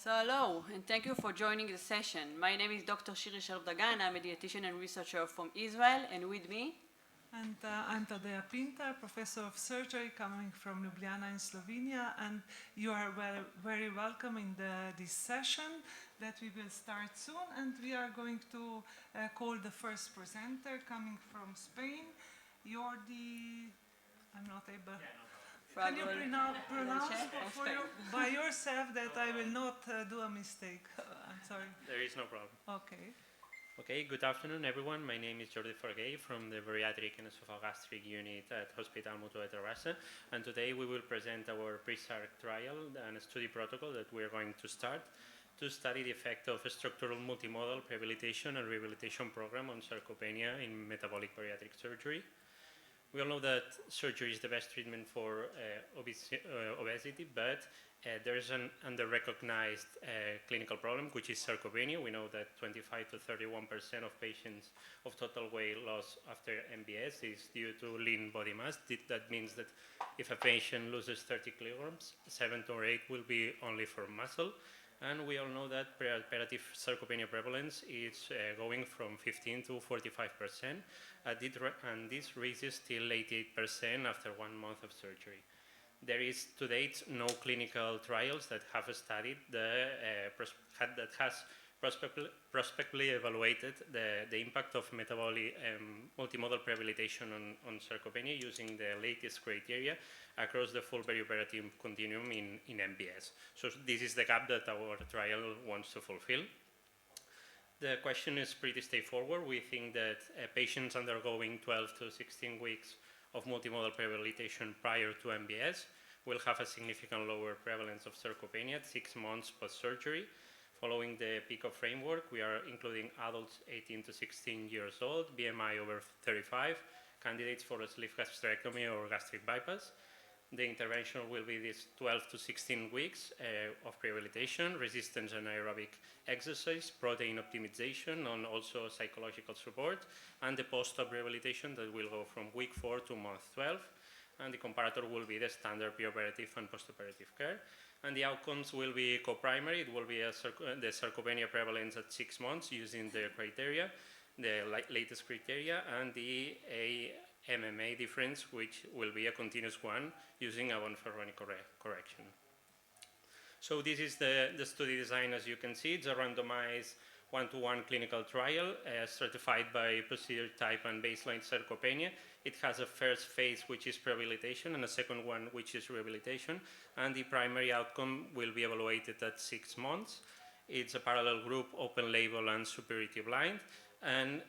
So hello, and thank you for joining the session. My name is Dr. Shiri Shelf-Dagan. I'm a dietitian and researcher from Israel, and with me, And I'm Tadea Pinta, professor of surgery coming from Ljubljana in Slovenia, and you are very welcome in this session that we will start soon. And we are going to call the first presenter coming from Spain. Jordi, I'm not able. Can you pronounce by yourself that I will not do a mistake? I'm sorry. There is no problem. Okay. Okay, good afternoon, everyone. My name is Jordi Forgay from the Bariatric and Esophageal Unit at Hospital Mutua de Terrassa, and today we will present our pre-SARC trial and a study protocol that we are going to start to study the effect of a structural multimodal rehabilitation and rehabilitation program on sarcopenia in metabolic bariatric surgery. We all know that surgery is the best treatment for obesity, but there is an under-recognized clinical problem, which is sarcopenia. We know that 25 to 31% of patients of total weight loss after MBS is due to lean body mass. That means that if a patient loses 30 kilograms, 7 or 8 will be only for muscle. And we all know that preoperative sarcopenia prevalence is going from 15 to 45%, and this raises till 88% after 1 month of surgery. There is to date no clinical trials that have studied that has prospectively evaluated the impact of metabolic multimodal rehabilitation on sarcopenia using the latest criteria across the full perioperative continuum in MBS. So this is the gap that our trial wants to fulfill. The question is pretty straightforward. We think that patients undergoing 12 to 16 weeks of multimodal rehabilitation prior to MBS will have a significant lower prevalence of sarcopenia at 6 months post-surgery. Following the PICO framework, we are including adults 18 to 16 years old, BMI over 35, candidates for a sleeve gastrectomy or gastric bypass. The intervention will be these 12 to 16 weeks of rehabilitation, resistance and aerobic exercise, protein optimization, and also psychological support, and the post-op rehabilitation that will go from week 4 to month 12. And the comparator will be the standard preoperative and postoperative care. And the outcomes will be co-primary. It will be the sarcopenia prevalence at 6 months using the criteria, the latest criteria, and the MMA difference, which will be a continuous one using a one-for-one correction. So this is the study design. As you can see, it's a randomized 1-to-1 clinical trial stratified by procedure type and baseline sarcopenia. It has a first phase, which is rehabilitation, and a second one, which is rehabilitation. And the primary outcome will be evaluated at 6 months. It's a parallel group, open label, and superiority blind. And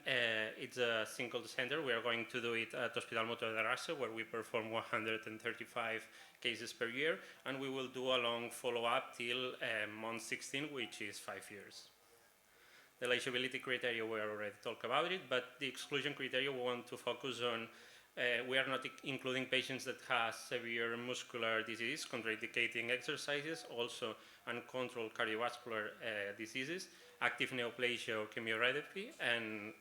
it's a single center. We are going to do it at Hospital Mutua de Terrassa, where we perform 135 cases per year. And we will do a long follow-up till month 16, which is 5 years. The eligibility criteria, we already talked about it, but the exclusion criteria we want to focus on, we are not including patients that have severe muscular disease, contraindicating exercises, also uncontrolled cardiovascular diseases, active neoplasia or chemotherapy, and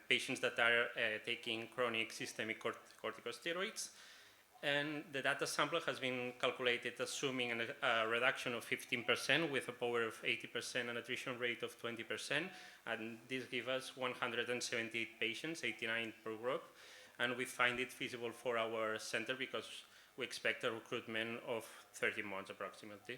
patients that are taking chronic systemic corticosteroids. And the data sample has been calculated assuming a reduction of 15% with a power of 80% and attrition rate of 20%. And this gives us 178 patients, 89 per group. And we find it feasible for our center because we expect a recruitment of 30 months approximately.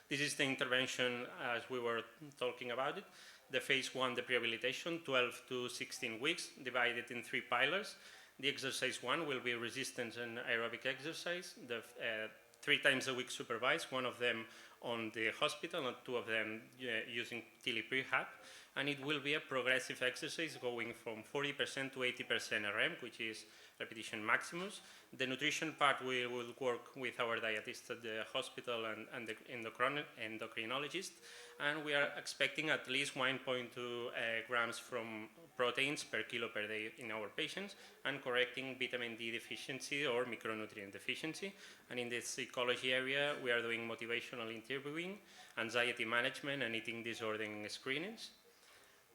This is the intervention as we were talking about it. The phase 1, the rehabilitation, 12 to 16 weeks, divided in 3 pillars. The exercise 1 will be resistance and aerobic exercise, 3 times a week supervised, 1 of them on the hospital and 2 of them using tele-prehab. And it will be a progressive exercise going from 40% to 80% RM, which is repetition maximus. The nutrition part, we will work with our dietist at the hospital and the endocrinologist. And we are expecting at least 1.2 grams from proteins per kilo per day in our patients, and correcting vitamin D deficiency or micronutrient deficiency. And in the psychology area, we are doing motivational interviewing, anxiety management, and eating disorder screenings.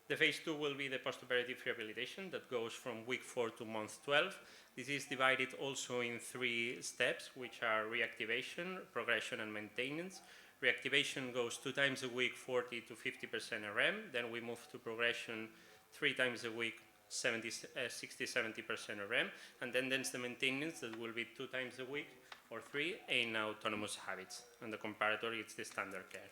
The phase 2 will be the postoperative rehabilitation that goes from week 4 to month 12. This is divided also in 3 steps, which are reactivation, progression, and maintenance. Reactivation goes 2 times a week, 40 to 50% RM. Then we move to progression 3 times a week, 60-70% RM. And then there's the maintenance that will be 2 times a week or 3 in autonomous habits. And the comparator is the standard care.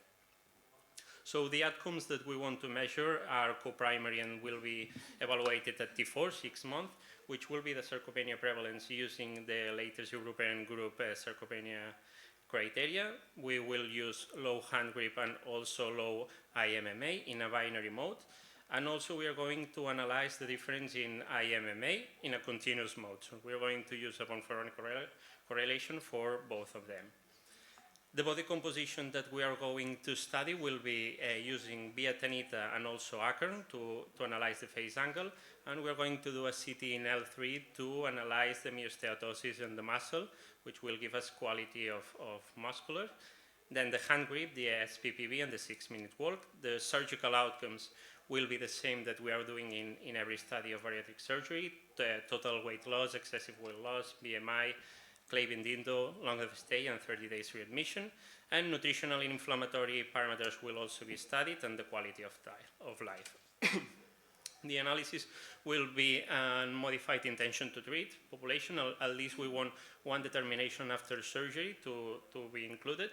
So the outcomes that we want to measure are co-primary and will be evaluated at T4, 6 months, which will be the sarcopenia prevalence using the latest European group sarcopenia criteria. We will use low hand grip and also low IMMA in a binary mode. And also we are going to analyze the difference in IMMA in a continuous mode. So we're going to use a von-Ferroni correlation for both of them. The body composition that we are going to study will be using via Tanita and also Ackern to analyze the face angle. And we're going to do a CT in L3 to analyze the myosteatosis in the muscle, which will give us quality of muscular. Then the hand grip, the SPPV, and the 6-minute walk. The surgical outcomes will be the same that we are doing in every study of bariatric surgery. The total weight loss, excessive weight loss, BMI, Clavin Dindo, long of stay, and 30 days readmission. And nutritional and inflammatory parameters will also be studied, and the quality of life. The analysis will be a modified intention to treat population. At least we want one determination after surgery to be included.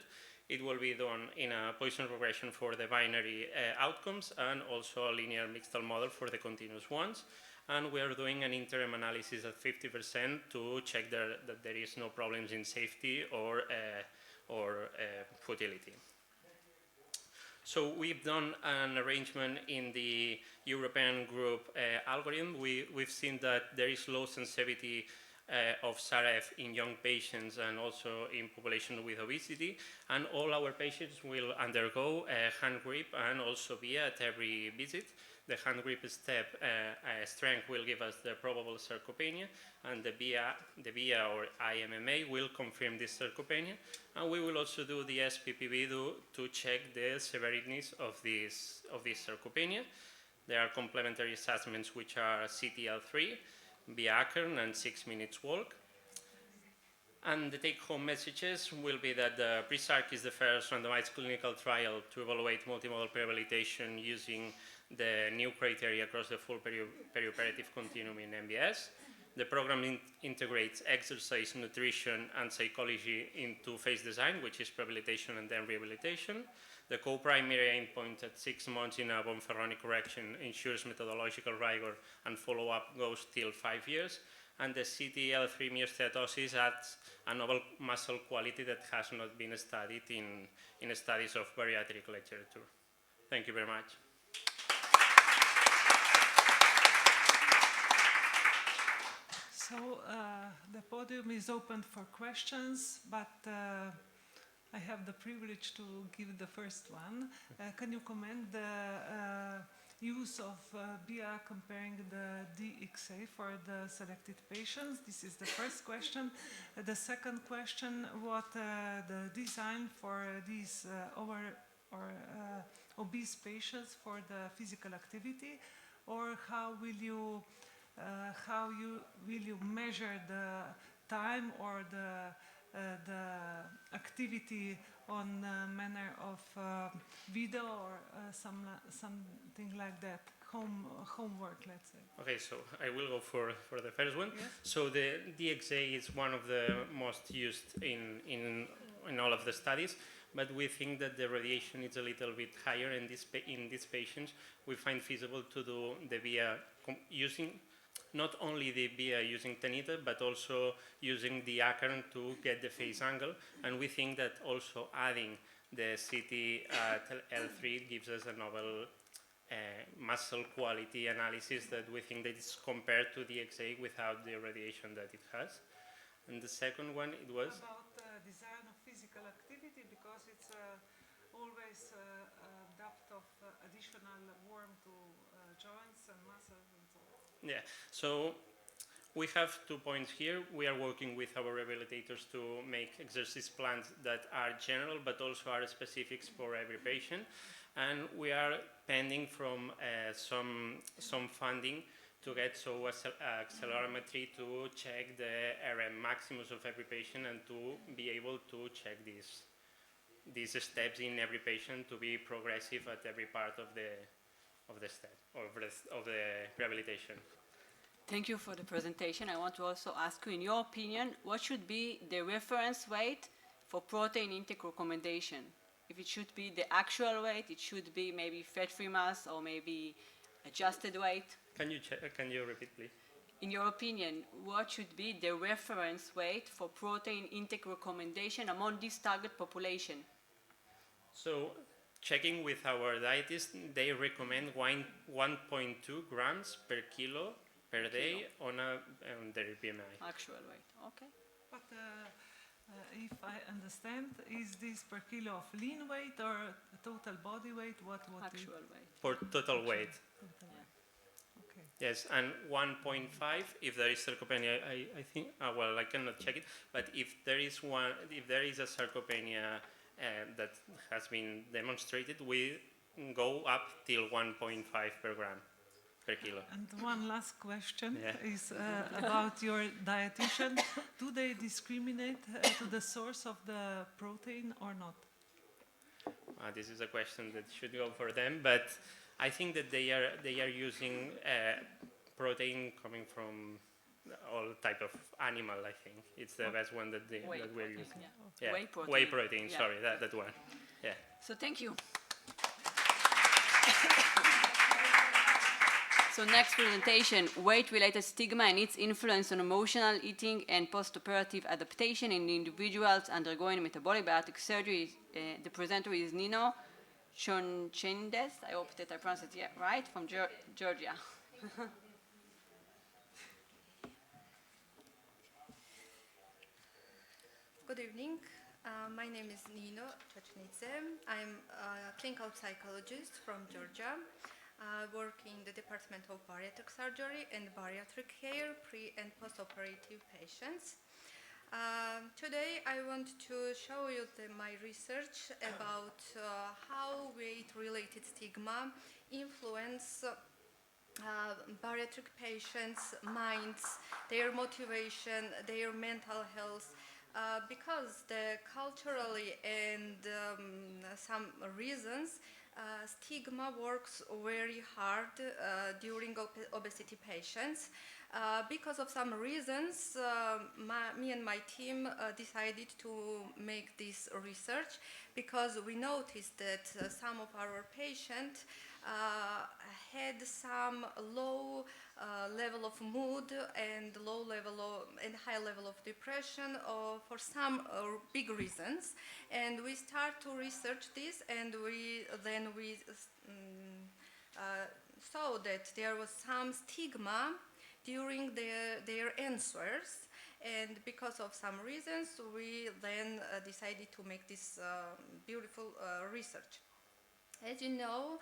It will be done in a Poisson regression for the binary outcomes and also a linear mixed model for the continuous ones. And we are doing an interim analysis at 50% to check that there is no problems in safety or futility. So we've done an arrangement in the European group algorithm. We've seen that there is low sensitivity of SARF in young patients and also in population with obesity. And all our patients will undergo a hand grip and also VIA at every visit. The hand grip step strength will give us the probable sarcopenia, and the VIA or IMMA will confirm this sarcopenia. And we will also do the SPPV to check the severity of this sarcopenia. There are complementary assessments which are CTL3, via Ackern, and 6 minutes walk. And the take-home messages will be that the PRESARC is the first randomized clinical trial to evaluate multimodal rehabilitation using the new criteria across the full perioperative continuum in MBS. The program integrates exercise, nutrition, and psychology into phase design, which is rehabilitation and then rehabilitation. The co-primary endpoint at 6 months in a von-Ferroni correction ensures methodological rigor, and follow-up goes till 5 years. And the CTL3 myosteatosis adds a novel muscle quality that has not been studied in studies of bariatric literature. Thank you very much. So the podium is open for questions, but I have the privilege to give the first one. Can you comment the use of BIA comparing the DXA for the selected patients? This is the first question. The second question, what the design for these obese patients for the physical activity, or how will you measure the time or the activity on manner of video or something like that, homework, let's say. Okay, so I will go for the first one. Yes. So the DXA is one of the most used in all of the studies, but we think that the radiation is a little bit higher in these patients. We find feasible to do the VIA using not only the VIA using Tanita, but also using the Ackern to get the face angle. And we think that also adding the CT at L3 gives us a novel muscle quality analysis that we think that is compared to the XA without the radiation that it has. And the second one, it was about design of physical activity, because it's always a depth of additional warmth to joints and muscles and so on. Yeah, so we have 2 points here. We are working with our rehabilitators to make exercise plans that are general but also are specifics for every patient. And we are pending from some funding to get accelerometry to check the RM maximus of every patient and to be able to check this. these steps in every patient to be progressive at every part of the step of the rehabilitation. Thank you for the presentation. I want to also ask you, in your opinion, what should be the reference weight for protein intake recommendation? If it should be the actual weight, it should be maybe fat-free mass or maybe adjusted weight. Can you repeat, please? In your opinion, what should be the reference weight for protein intake recommendation among this target population? So, checking with our dietist, they recommend 1.2 grams per kilo per day on their BMI. Actual weight, okay. But if I understand, is this per kilo of lean weight or total body weight? What Actual weight. For total weight. Total weight. Okay. Yes, and 1.5 if there is sarcopenia. I think. Well, I cannot check it, but if there is a sarcopenia that has been demonstrated, we go up till 1.5 per gram per kilo. And one last question Yeah. is about your dietitian. Do they discriminate to the source of the protein or not? This is a question that should go for them, but I think that they are using protein coming from all type of animal. I think it's the best one that we're using. Yeah. Yeah. Whey protein. Yeah. Sorry, that one. Yeah. So thank you. So next presentation, weight-related stigma and its influence on emotional eating and post-operative adaptation in individuals undergoing metabolic bariatric surgery. The presenter is Nino Chonchendes, I hope that I pronounced it right, from Georgia. Good evening. My name is Nino Chonchendes. I'm a clinical psychologist from Georgia. Work in the Department of Bariatric Surgery and Bariatric Care, pre- and post-operative patients. Today I want to show you my research about how weight-related stigma influence bariatric patients' minds, their motivation, their mental health, because culturally and some reasons, stigma works very hard during obesity patients. Because of some reasons, me and my team decided to make this research because we noticed that some of our patients had some low level of mood and high level of depression for some big reasons, and we start to research this, and we saw that there was some stigma during their answers, and because of some reasons we then decided to make this beautiful research. As you know,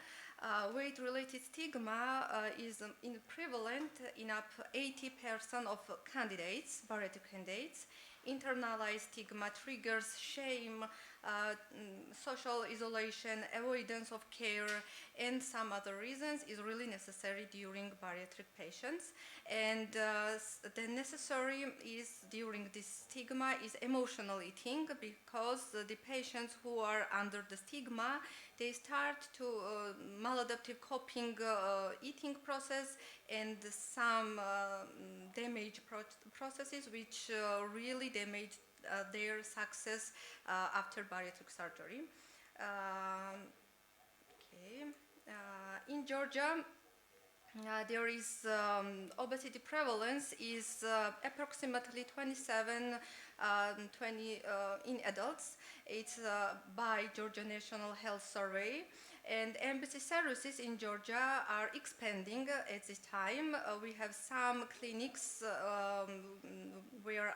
weight-related stigma is prevalent in up 80% of candidates, bariatric candidates. Internalized stigma triggers shame, social isolation, avoidance of care, and some other reasons is really necessary during bariatric patients. And the necessary is during this stigma is emotional eating, because the patients who are under the stigma, they start to maladaptive coping eating process and some damage processes which really damage their success after bariatric surgery. In Georgia, there is obesity prevalence is approximately 27, 20 in adults. It's by Georgia National Health Survey. And MBS services in Georgia are expanding at this time. We have some clinics where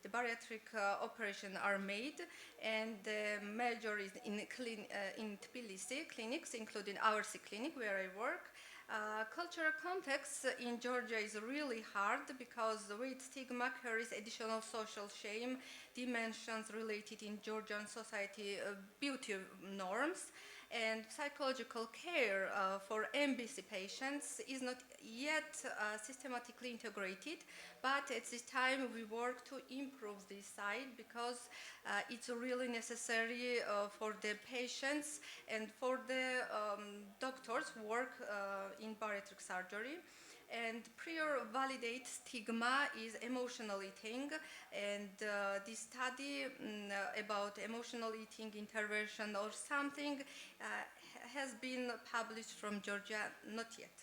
the bariatric operation are made, and the major is in Tbilisi clinics, including our clinic where I work. Cultural context in Georgia is really hard because the weight stigma carries additional social shame. dimensions related in Georgian society beauty norms. And psychological care for MBC patients is not yet systematically integrated, but at this time we work to improve this side because it's really necessary for the patients and for the doctors who work in bariatric surgery. And prior validate stigma is emotional eating, and this study about emotional eating intervention or something has been published from Georgia, not yet.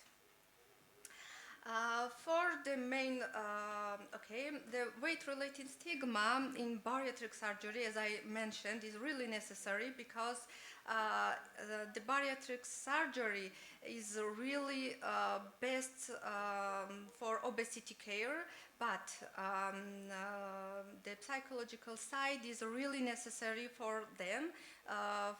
For the main, the weight-related stigma in bariatric surgery, as I mentioned, is really necessary because the bariatric surgery is really best for obesity care, but the psychological side is really necessary for them,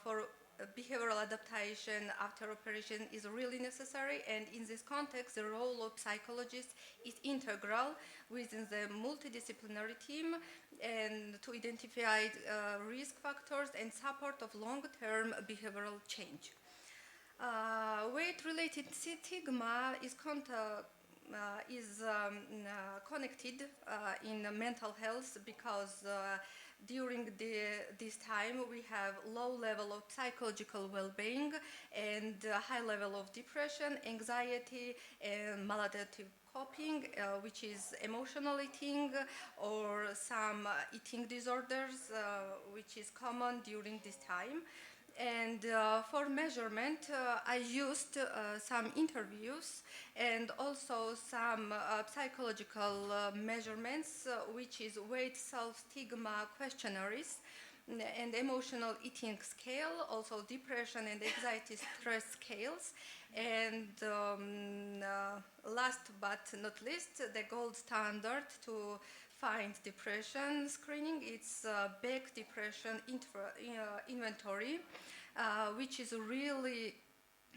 for behavioral adaptation after operation is really necessary, and in this context the role of psychologists is integral within the multidisciplinary team and to identify risk factors and support of long-term behavioral change. Weight-related stigma is connected in mental health because during this time we have low level of psychological well-being and high level of depression, anxiety, and maladaptive coping, which is emotional eating or some eating disorders, which is common during this time. And for measurement, I used some interviews and also some psychological measurements, which is weight self-stigma questionnaires and emotional eating scale, also depression and anxiety stress scales. And last but not least, the gold standard to find depression screening, it's Beck depression inventory, which is really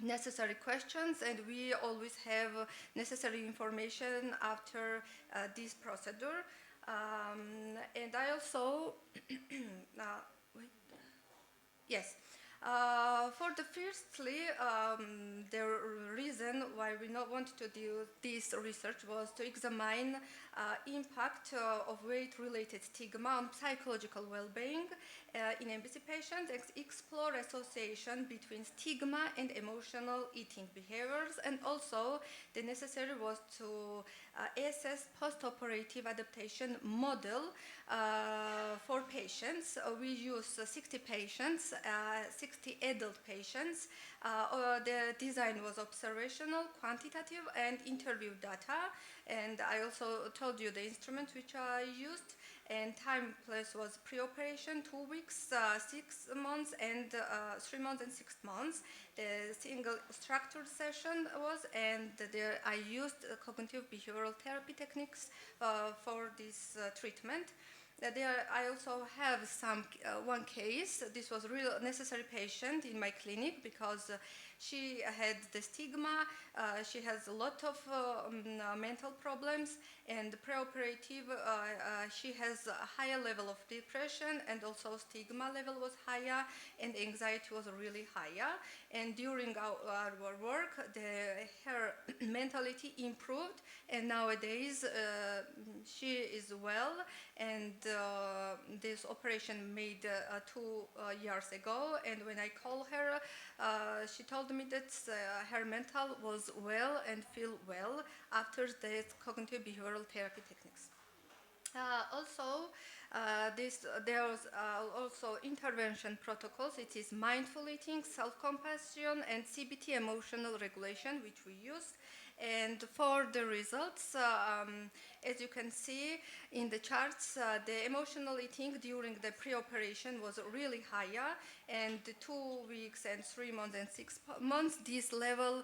necessary questions, and we always have necessary information after this procedure. And I also, yes. For the firstly, the reason why we not wanted to do this research was to examine impact of weight-related stigma on psychological well-being in MBC patients, explore association between stigma and emotional eating behaviors, and also the necessary was to assess post-operative adaptation model for patients. We use 60 patients, 60 adult patients. The design was observational, quantitative, and interview data. And I also told you the instrument which I used. And time place was pre-operation, 2 weeks, 6 months, and 3 months and 6 months. The single structured session was, and I used cognitive behavioral therapy techniques for this treatment. I also have one case. This was a real necessary patient in my clinic because she had the stigma. She has a lot of mental problems, and pre-operative she has a higher level of depression, and also stigma level was higher, and anxiety was really higher. And during our work, her mentality improved, and nowadays she is well. And this operation made 2 years ago, and when I called her, she told me that her mental was well and feel well after the cognitive behavioral therapy techniques. Also, there was also intervention protocols. It is mindful eating, self-compassion, and CBT emotional regulation, which we use. And for the results, as you can see in the charts, the emotional eating during the pre-operation was really higher, and 2 weeks and 3 months and 6 months, this level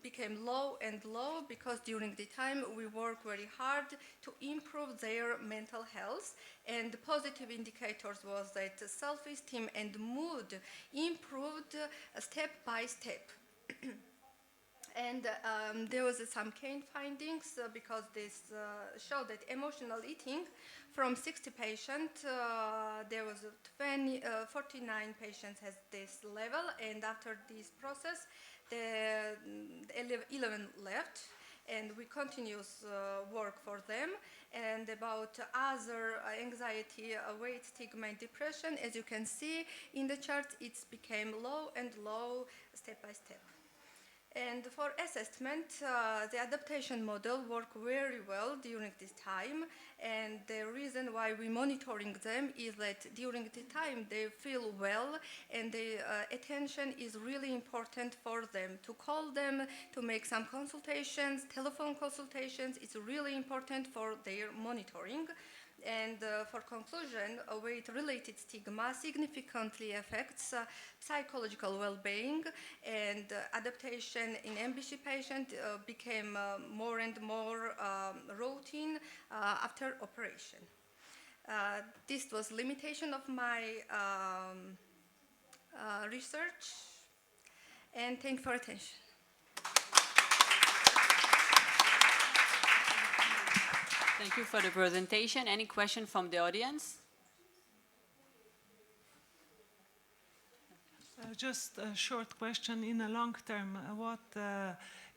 became low and low because during the time we work very hard to improve their mental health. And the positive indicators was that self-esteem and mood improved step by step. And there was some key findings because this showed that emotional eating from 60 patients, there was 49 patients has this level, and after this process, the 11 left, and we continuous work for them. And about other anxiety, weight, stigma, and depression, as you can see in the chart, it became low and low step by step. And for assessment, the adaptation model worked very well during this time. And the reason why we're monitoring them is that during the time they feel well, and the attention is really important for them. To call them, to make some consultations, telephone consultations, it's really important for their monitoring. And for conclusion, weight-related stigma significantly affects psychological well-being, and adaptation in MBC patient became more and more routine after operation. This was limitation of my research, and thank you for attention. Thank you for the presentation. Any question from the audience? Just a short question. In a long term, what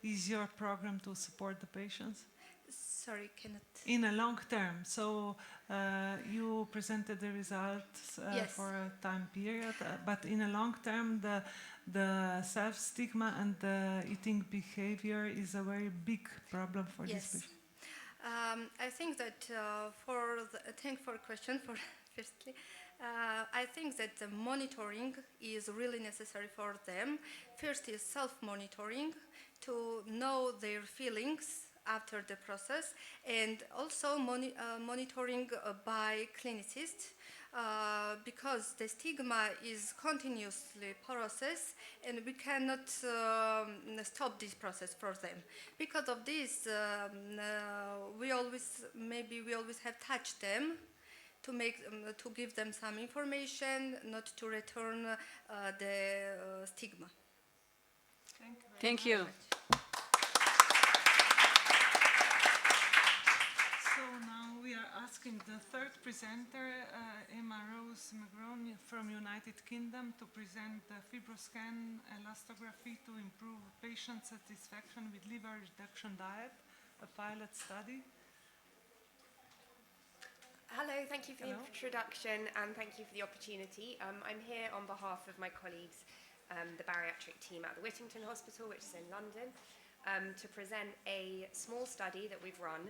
is your program to support the patients? Sorry, cannot. In a long term, so you presented the results Yes. for a time period, but in a long term, the self-stigma and the eating behavior is a very big problem for Yes. these patients. I think that thank for question for firstly. I think that the monitoring is really necessary for them. First is self-monitoring to know their feelings after the process, and also monitoring by clinicists. Because the stigma is continuously process, and we cannot stop this process for them. Because of this, we always have touched them to give them some information, not to return the stigma. Thank you. Thank you. So now we are asking the third presenter, Emma Rose McGrone from United Kingdom, to present the FibroScan elastography to improve patient satisfaction with liver reduction diet, a pilot study. Hello, thank you for Hello. the introduction, and thank you for the opportunity. I'm here on behalf of my colleagues, the bariatric team at the Whittington Hospital, which is in London, to present a small study that we've run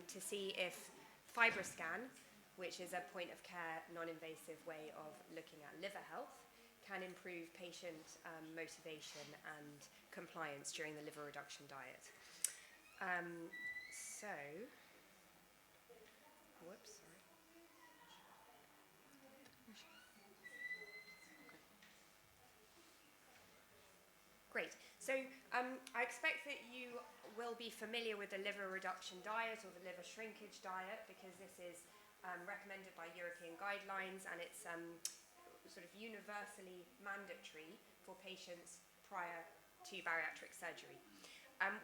to see if FibroScan, which is a point-of-care, non-invasive way of looking at liver health, can improve patient motivation and compliance during the liver reduction diet. Whoops, sorry. Great. So I expect that you will be familiar with the liver reduction diet or the liver shrinkage diet, because this is recommended by European guidelines, and it's sort of universally mandatory for patients prior to bariatric surgery.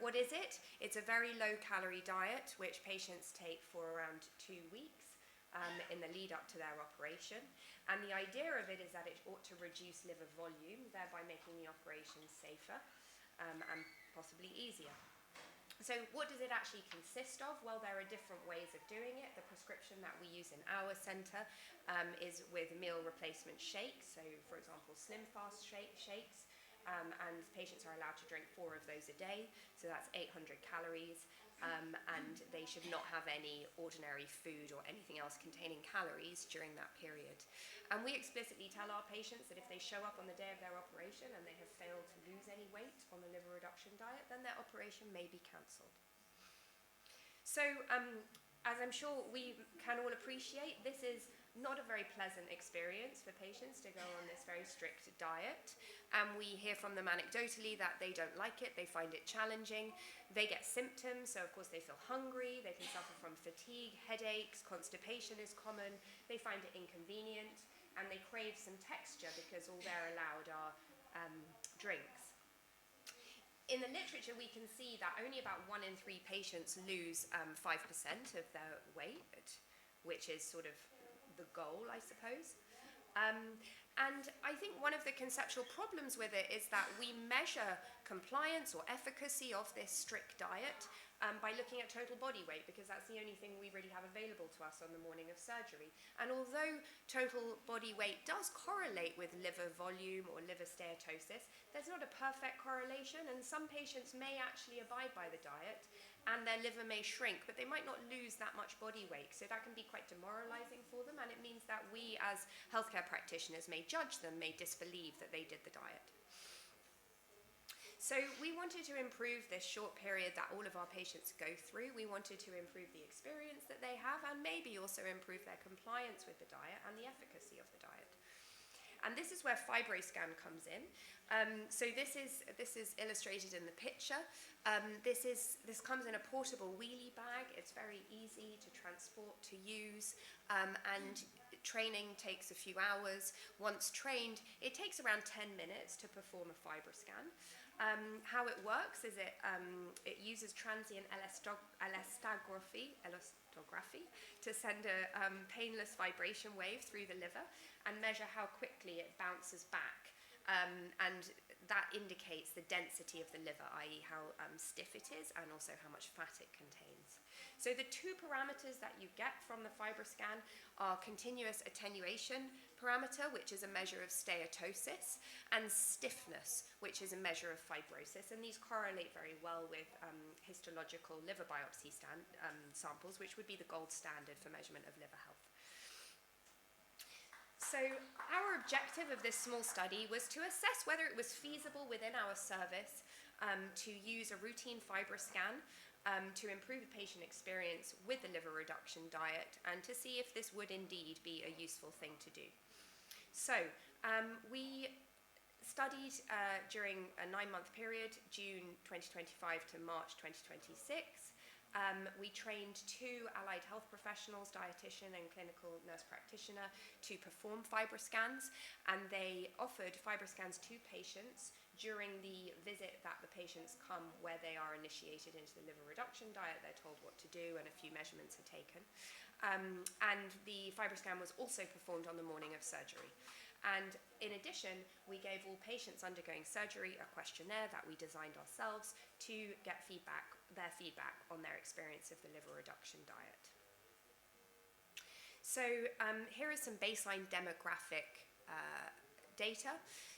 What is it? It's a very low-calorie diet which patients take for around 2 weeks in the lead up to their operation. And the idea of it is that it ought to reduce liver volume, thereby making the operation safer and possibly easier. So what does it actually consist of? Well, there are different ways of doing it. The prescription that we use in our centre is with meal replacement shakes. So, for example, Slim Fast shakes. And patients are allowed to drink 4 of those a day, so that's 800 calories, and they should not have any ordinary food or anything else containing calories during that period. And we explicitly tell our patients that if they show up on the day of their operation and they have failed to lose any weight on the liver reduction diet, then their operation may be cancelled. So, as I'm sure we can all appreciate, this is not a very pleasant experience for patients to go on this very strict diet. And we hear from them anecdotally that they don't like it, they find it challenging, they get symptoms, so of course they feel hungry, they can suffer from fatigue, headaches, constipation is common, they find it inconvenient, and they crave some texture because all they're allowed are drinks. In the literature, we can see that only about 1 in 3 patients lose 5% of their weight, which is sort of the goal, I suppose. And I think one of the conceptual problems with it is that we measure compliance or efficacy of this strict diet by looking at total body weight, because that's the only thing we really have available to us on the morning of surgery. And although total body weight does correlate with liver volume or liver steatosis, there's not a perfect correlation, and some patients may actually abide by the diet and their liver may shrink, but they might not lose that much body weight. So that can be quite demoralizing for them, and it means that we as healthcare practitioners may judge them, may disbelieve that they did the diet. So we wanted to improve this short period that all of our patients go through. We wanted to improve the experience that they have and maybe also improve their compliance with the diet and the efficacy of the diet. And this is where FibroScan comes in. So this is illustrated in the picture. This comes in a portable wheelie bag. It's very easy to transport, to use, and training takes a few hours. Once trained, it takes around 10 minutes to perform a FibroScan. How it works is it uses transient elastography to send a painless vibration wave through the liver and measure how quickly it bounces back. And that indicates the density of the liver, i.e. how stiff it is and also how much fat it contains. So the two parameters that you get from the FibroScan are continuous attenuation parameter, which is a measure of steatosis, and stiffness, which is a measure of fibrosis. And these correlate very well with histological liver biopsy samples, which would be the gold standard for measurement of liver health. So our objective of this small study was to assess whether it was feasible within our service to use a routine FibroScan to improve the patient experience with the liver reduction diet and to see if this would indeed be a useful thing to do. So we studied during a 9-month period, June 2025 to March 2026. We trained 2 allied health professionals, dietitian and clinical nurse practitioner, to perform FibroScans, and they offered FibroScans to patients during the visit that the patients come, where they are initiated into the liver reduction diet. They're told what to do and a few measurements are taken. And the FibroScan was also performed on the morning of surgery. And in addition, we gave all patients undergoing surgery a questionnaire that we designed ourselves to get their feedback on their experience of the liver reduction diet. So here is some baseline demographic data.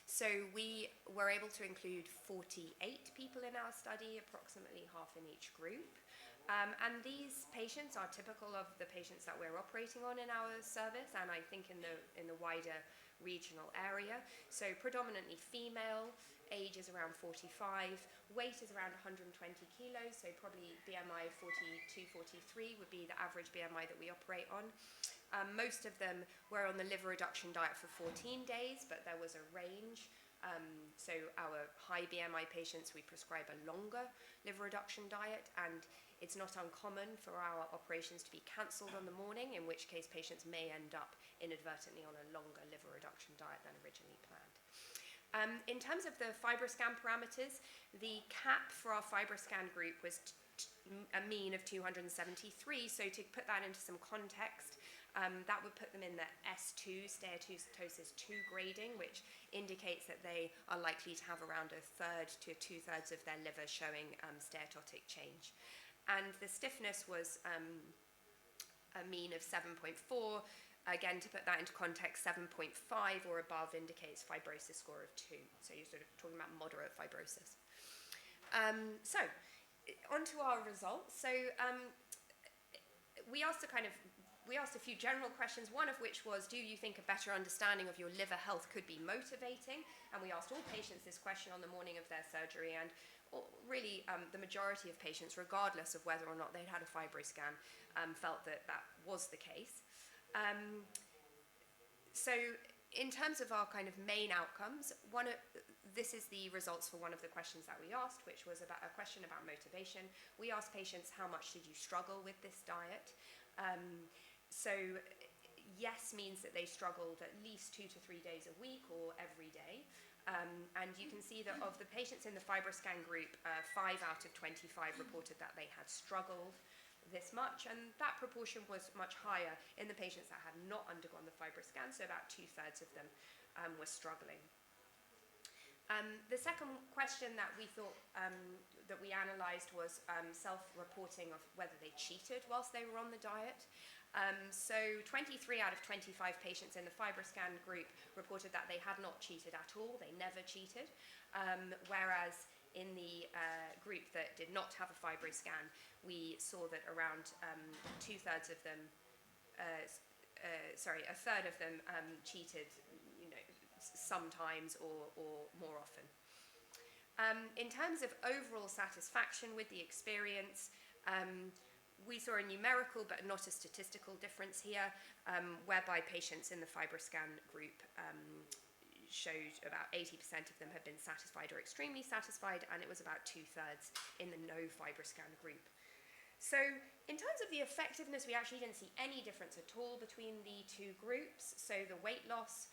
So we were able to include 48 people in our study, approximately half in each group. And these patients are typical of the patients that we're operating on in our service, and I think in the wider regional area. So predominantly female, age is around 45, weight is around 120 kilos, so probably BMI 42, 43 would be the average BMI that we operate on. Most of them were on the liver reduction diet for 14 days, but there was a range. So our high BMI patients, we prescribe a longer liver reduction diet, and it's not uncommon for our operations to be cancelled on the morning, in which case patients may end up inadvertently on a longer liver reduction diet than originally planned. In terms of the FibroScan parameters, the cap for our FibroScan group was a mean of 273, so to put that into some context, that would put them in the S2, steatosis 2 grading, which indicates that they are likely to have around 1/3 to 2/3 of their liver showing steatotic change. And the stiffness was a mean of 7.4. Again, to put that into context, 7.5 or above indicates fibrosis score of 2. So you're sort of talking about moderate fibrosis. So, on to our results. So we asked a few general questions, one of which was, do you think a better understanding of your liver health could be motivating? And we asked all patients this question on the morning of their surgery, and really the majority of patients, regardless of whether or not they'd had a FibroScan, felt that that was the case. So in terms of our kind of main outcomes, this is the results for one of the questions that we asked, which was about a question about motivation. We asked patients, how much did you struggle with this diet? So yes means that they struggled at least 2 to 3 days a week or every day. And you can see that of the patients in the FibroScan group, 5 out of 25 reported that they had struggled this much, and that proportion was much higher in the patients that had not undergone the FibroScan, so about 2/3 of them were struggling. The second question that we thought that we analysed was self-reporting of whether they cheated whilst they were on the diet. So 23 out of 25 patients in the FibroScan group reported that they had not cheated at all, they never cheated, whereas in the group that did not have a FibroScan, we saw that around 2/3 of them, a third of them cheated, sometimes or more often. In terms of overall satisfaction with the experience, we saw a numerical but not a statistical difference here, whereby patients in the FibroScan group showed about 80% of them had been satisfied or extremely satisfied, and it was about 2/3 in the no FibroScan group. So in terms of the effectiveness, we actually didn't see any difference at all between the two groups. So the weight loss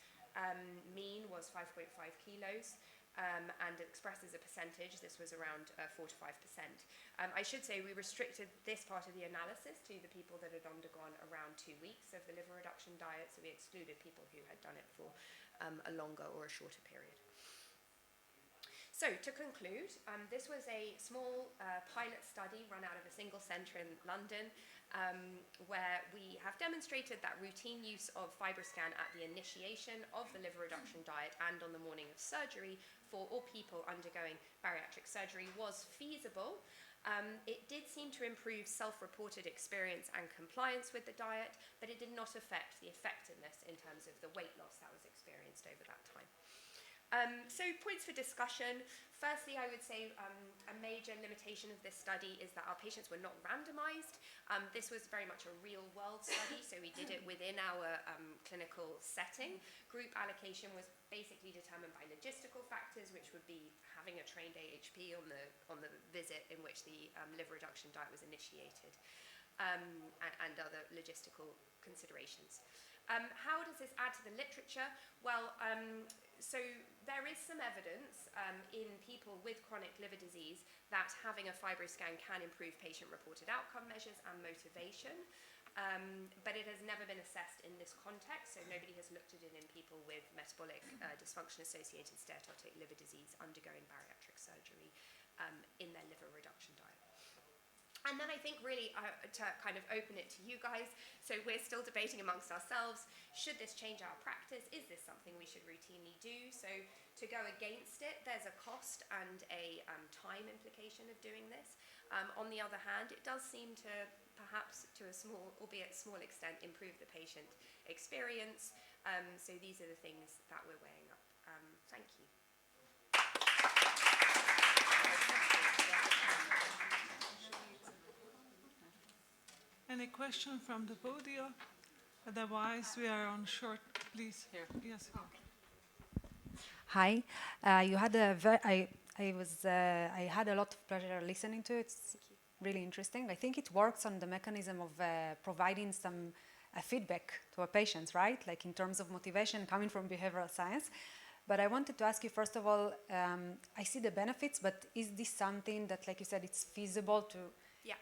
mean was 5.5 kilos, and expressed as a percentage, this was around 4 to 5%. I should say we restricted this part of the analysis to the people that had undergone around 2 weeks of the liver reduction diet, so we excluded people who had done it for a longer or a shorter period. So to conclude, this was a small pilot study run out of a single centre in London, where we have demonstrated that routine use of FibroScan at the initiation of the liver reduction diet and on the morning of surgery for all people undergoing bariatric surgery was feasible. It did seem to improve self-reported experience and compliance with the diet, but it did not affect the effectiveness in terms of the weight loss that was experienced over that time. So points for discussion. Firstly, I would say a major limitation of this study is that our patients were not randomized. This was very much a real-world study, so we did it within our clinical setting. Group allocation was basically determined by logistical factors, which would be having a trained AHP on the visit in which the liver reduction diet was initiated, and other logistical considerations. How does this add to the literature? Well, so there is some evidence in people with chronic liver disease that having a FibroScan can improve patient-reported outcome measures and motivation, but it has never been assessed in this context, so nobody has looked at it in people with metabolic dysfunction-associated steatotic liver disease undergoing bariatric surgery in their liver reduction diet. And then I think really to kind of open it to you guys, so we're still debating amongst ourselves, should this change our practice? Is this something we should routinely do? So to go against it, there's a cost and a time implication of doing this. On the other hand, it does seem to perhaps to a small, albeit small extent, improve the patient experience. So these are the things that we're weighing up. Thank you. Any question from the podium? Otherwise, we are on short. Please. Here. Yes. Hi. You had I had a lot of pleasure listening to it. It's really interesting. I think it works on the mechanism of providing some feedback to our patients, right? Like in terms of motivation coming from behavioral science. But I wanted to ask you, first of all, I see the benefits, but is this something that, like you said, it's feasible to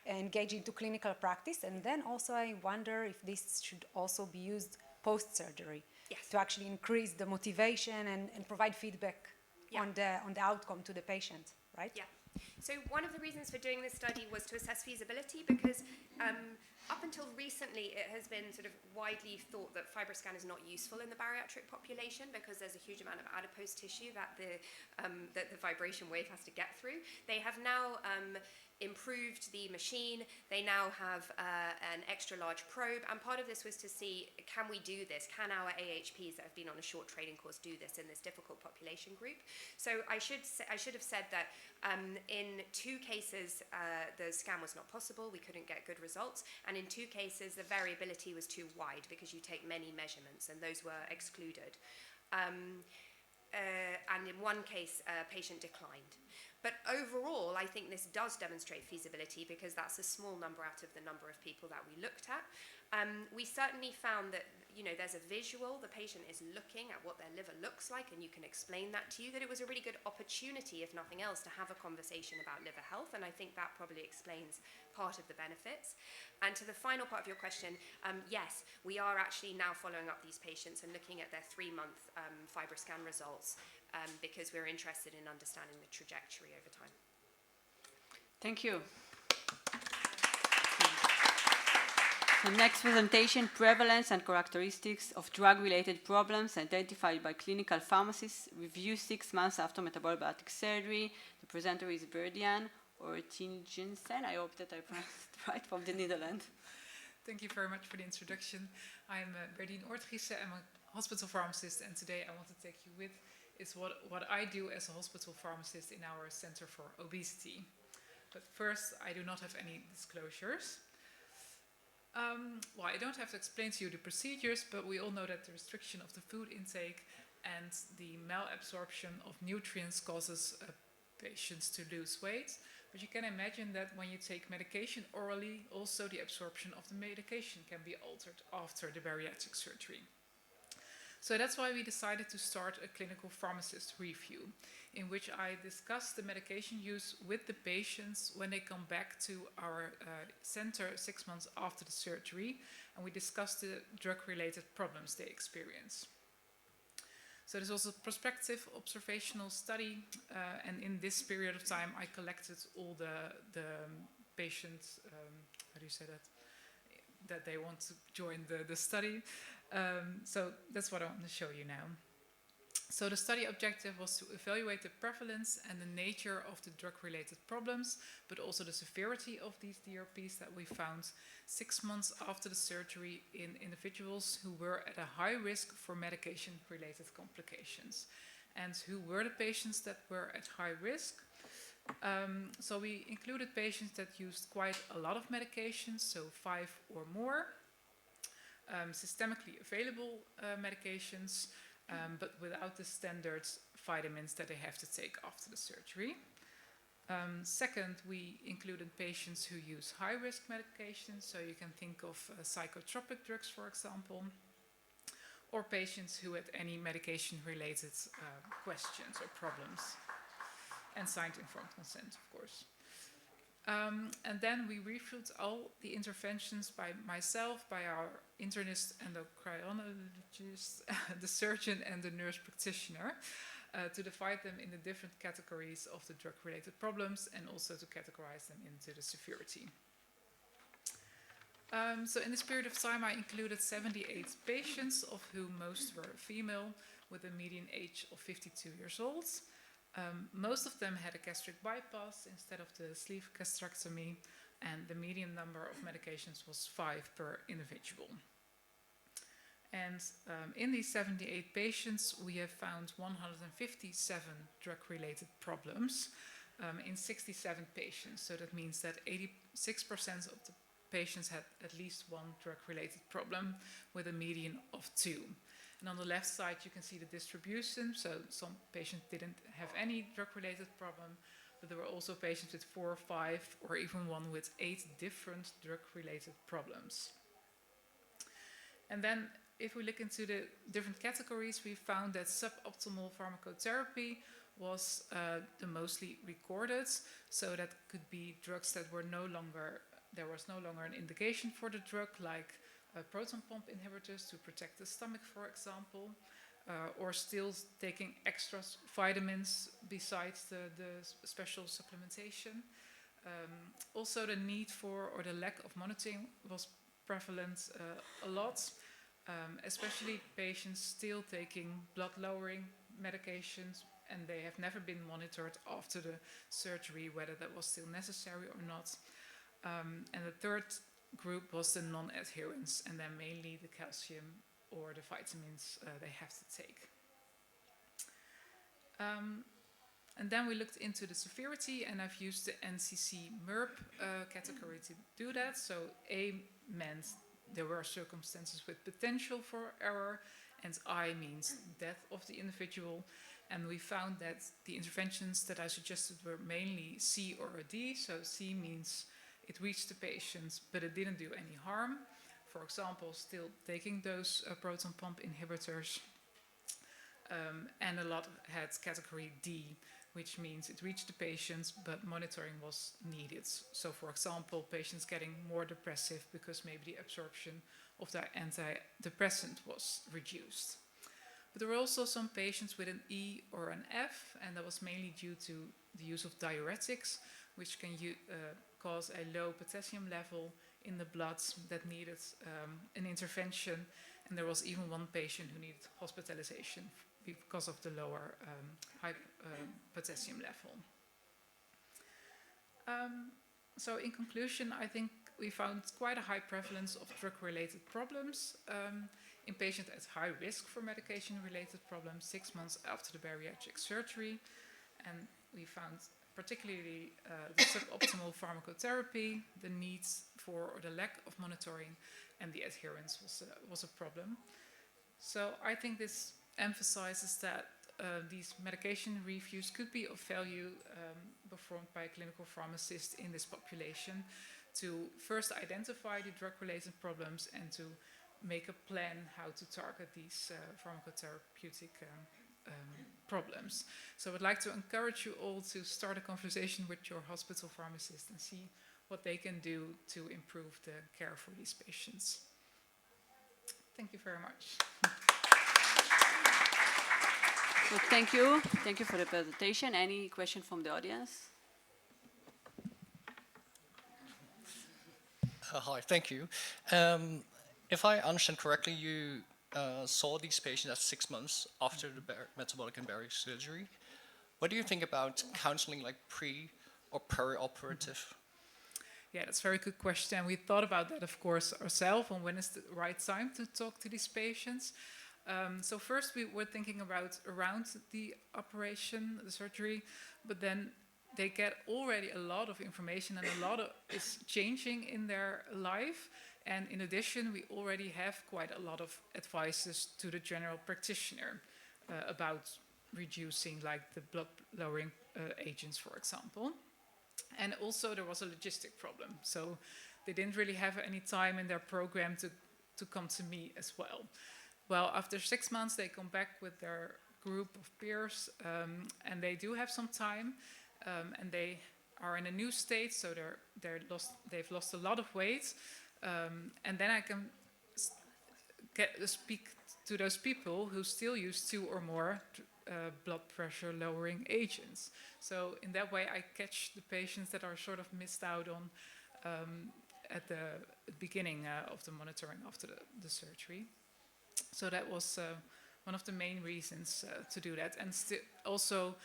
engage into clinical practice? And then also I wonder if this should also be used post-surgery to actually increase the motivation and provide feedback on the outcome to the patient, right? Yeah. So one of the reasons for doing this study was to assess feasibility, because up until recently it has been sort of widely thought that FibroScan is not useful in the bariatric population because there's a huge amount of adipose tissue that the vibration wave has to get through. They have now improved the machine. They now have an extra large probe, and part of this was to see, can we do this? Can our AHPs that have been on a short training course do this in this difficult population group? So I should have said that in 2 cases the scan was not possible. We couldn't get good results, and in 2 cases the variability was too wide because you take many measurements, and those were excluded. and in one case, a patient declined. But overall, I think this does demonstrate feasibility because that's a small number out of the number of people that we looked at. We certainly found that, there's a visual, the patient is looking at what their liver looks like, and you can explain that to you, that it was a really good opportunity, if nothing else, to have a conversation about liver health, and I think that probably explains part of the benefits. And to the final part of your question, yes, we are actually now following up these patients and looking at their 3-month FibroScan results because we're interested in understanding the trajectory over time. Thank you. The next presentation, prevalence and characteristics of drug-related problems identified by clinical pharmacists, review 6 months after metabolic bariatric surgery. The presenter is Berdian Ortjinsen. I hope that I pronounced it right, from the Netherlands. Thank you very much for the introduction. I'm Berdian Ortjinsen. I'm a hospital pharmacist, and today I want to take you with is what I do as a hospital pharmacist in our Center for Obesity. But first, I do not have any disclosures. Well, I don't have to explain to you the procedures, but we all know that the restriction of the food intake and the malabsorption of nutrients causes patients to lose weight. But you can imagine that when you take medication orally, also the absorption of the medication can be altered after the bariatric surgery. So that's why we decided to start a clinical pharmacist review, in which I discuss the medication use with the patients when they come back to our center 6 months after the surgery, and we discuss the drug-related problems they experience. So this was a prospective observational study, and in this period of time I collected all the patients, how do you say that they want to join the study. So that's what I want to show you now. So the study objective was to evaluate the prevalence and the nature of the drug-related problems, but also the severity of these DRPs that we found 6 months after the surgery in individuals who were at a high risk for medication-related complications. And who were the patients that were at high risk? So we included patients that used quite a lot of medications, so 5 or more, systemically available medications, but without the standard vitamins that they have to take after the surgery. Second, we included patients who use high-risk medications, so you can think of psychotropic drugs, for example, or patients who had any medication-related questions or problems, and signed informed consent, of course. And then we reviewed all the interventions by myself, by our internist endocrinologist, the surgeon and the nurse practitioner, to divide them in the different categories of the drug-related problems and also to categorize them into the severity. So in this period of time I included 78 patients, of whom most were female, with a median age of 52 years old. Most of them had a gastric bypass instead of the sleeve gastrectomy, and the median number of medications was 5 per individual. And in these 78 patients, we have found 157 drug-related problems in 67 patients. So that means that 86% of the patients had at least one drug-related problem, with a median of 2. And on the left side, you can see the distribution. So some patients didn't have any drug-related problem, but there were also patients with 4 or 5, or even one with 8 different drug-related problems. And then if we look into the different categories, we found that suboptimal pharmacotherapy was the mostly recorded. So that could be drugs that were there was no longer an indication for the drug, like proton pump inhibitors to protect the stomach, for example, or still taking extra vitamins besides the special supplementation. Also the need for, or the lack of monitoring was prevalent a lot, especially patients still taking blood-lowering medications, and they have never been monitored after the surgery, whether that was still necessary or not. And the third group was the non-adherence, and then mainly the calcium or the vitamins they have to take. And then we looked into the severity, and I've used the NCC MERP category to do that. So A meant there were circumstances with potential for error, and I means death of the individual. And we found that the interventions that I suggested were mainly C or a D. So C means it reached the patient, but it didn't do any harm. For example, still taking those proton pump inhibitors. And a lot had category D, which means it reached the patients, but monitoring was needed. So, for example, patients getting more depressive because maybe the absorption of their antidepressant was reduced. But there were also some patients with an E or an F, and that was mainly due to the use of diuretics, which can cause a low potassium level in the blood that needed an intervention. And there was even one patient who needed hospitalization because of the lower high potassium level. So in conclusion, I think we found quite a high prevalence of drug-related problems in patients at high risk for medication-related problems 6 months after the bariatric surgery. And we found particularly the suboptimal pharmacotherapy, the needs for or the lack of monitoring, and the adherence was a problem. So I think this emphasizes that these medication reviews could be of value performed by a clinical pharmacist in this population to first identify the drug-related problems and to make a plan how to target these pharmacotherapeutic problems. So I would like to encourage you all to start a conversation with your hospital pharmacist and see what they can do to improve the care for these patients. Thank you very much. So thank you for the presentation. Any question from the audience? Hi, thank you. If I understand correctly, you saw these patients at 6 months after the metabolic and bariatric surgery. What do you think about counseling like pre or peri-operative? Yeah, that's a very good question. We thought about that, of course, ourselves, on when is the right time to talk to these patients. So first we were thinking about around the operation, the surgery, but then they get already a lot of information and a lot is changing in their life. And in addition, we already have quite a lot of advices to the general practitioner about reducing like the blood lowering agents, for example. And also there was a logistic problem. So they didn't really have any time in their program to come to me as well. Well, after 6 months, they come back with their group of peers, and they do have some time, and they are in a new state, so they've lost a lot of weight, and then I can speak to those people who still use 2 or more blood pressure lowering agents. So in that way, I catch the patients that are sort of missed out on at the beginning of the monitoring after the surgery. So that was one of the main reasons to do that. And also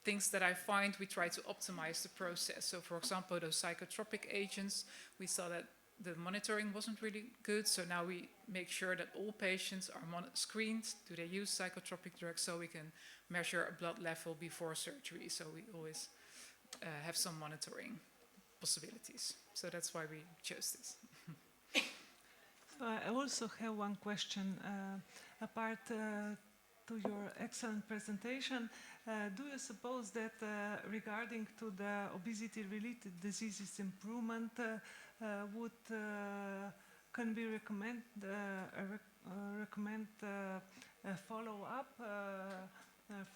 things that I find, we try to optimize the process. So for example, those psychotropic agents, we saw that the monitoring wasn't really good. So now we make sure that all patients are screened. Do they use psychotropic drugs? So we can measure a blood level before surgery. So we always have some monitoring possibilities. So that's why we chose this. I also have one question. Apart to your excellent presentation, do you suppose that regarding to the obesity-related diseases improvement, can we recommend a follow-up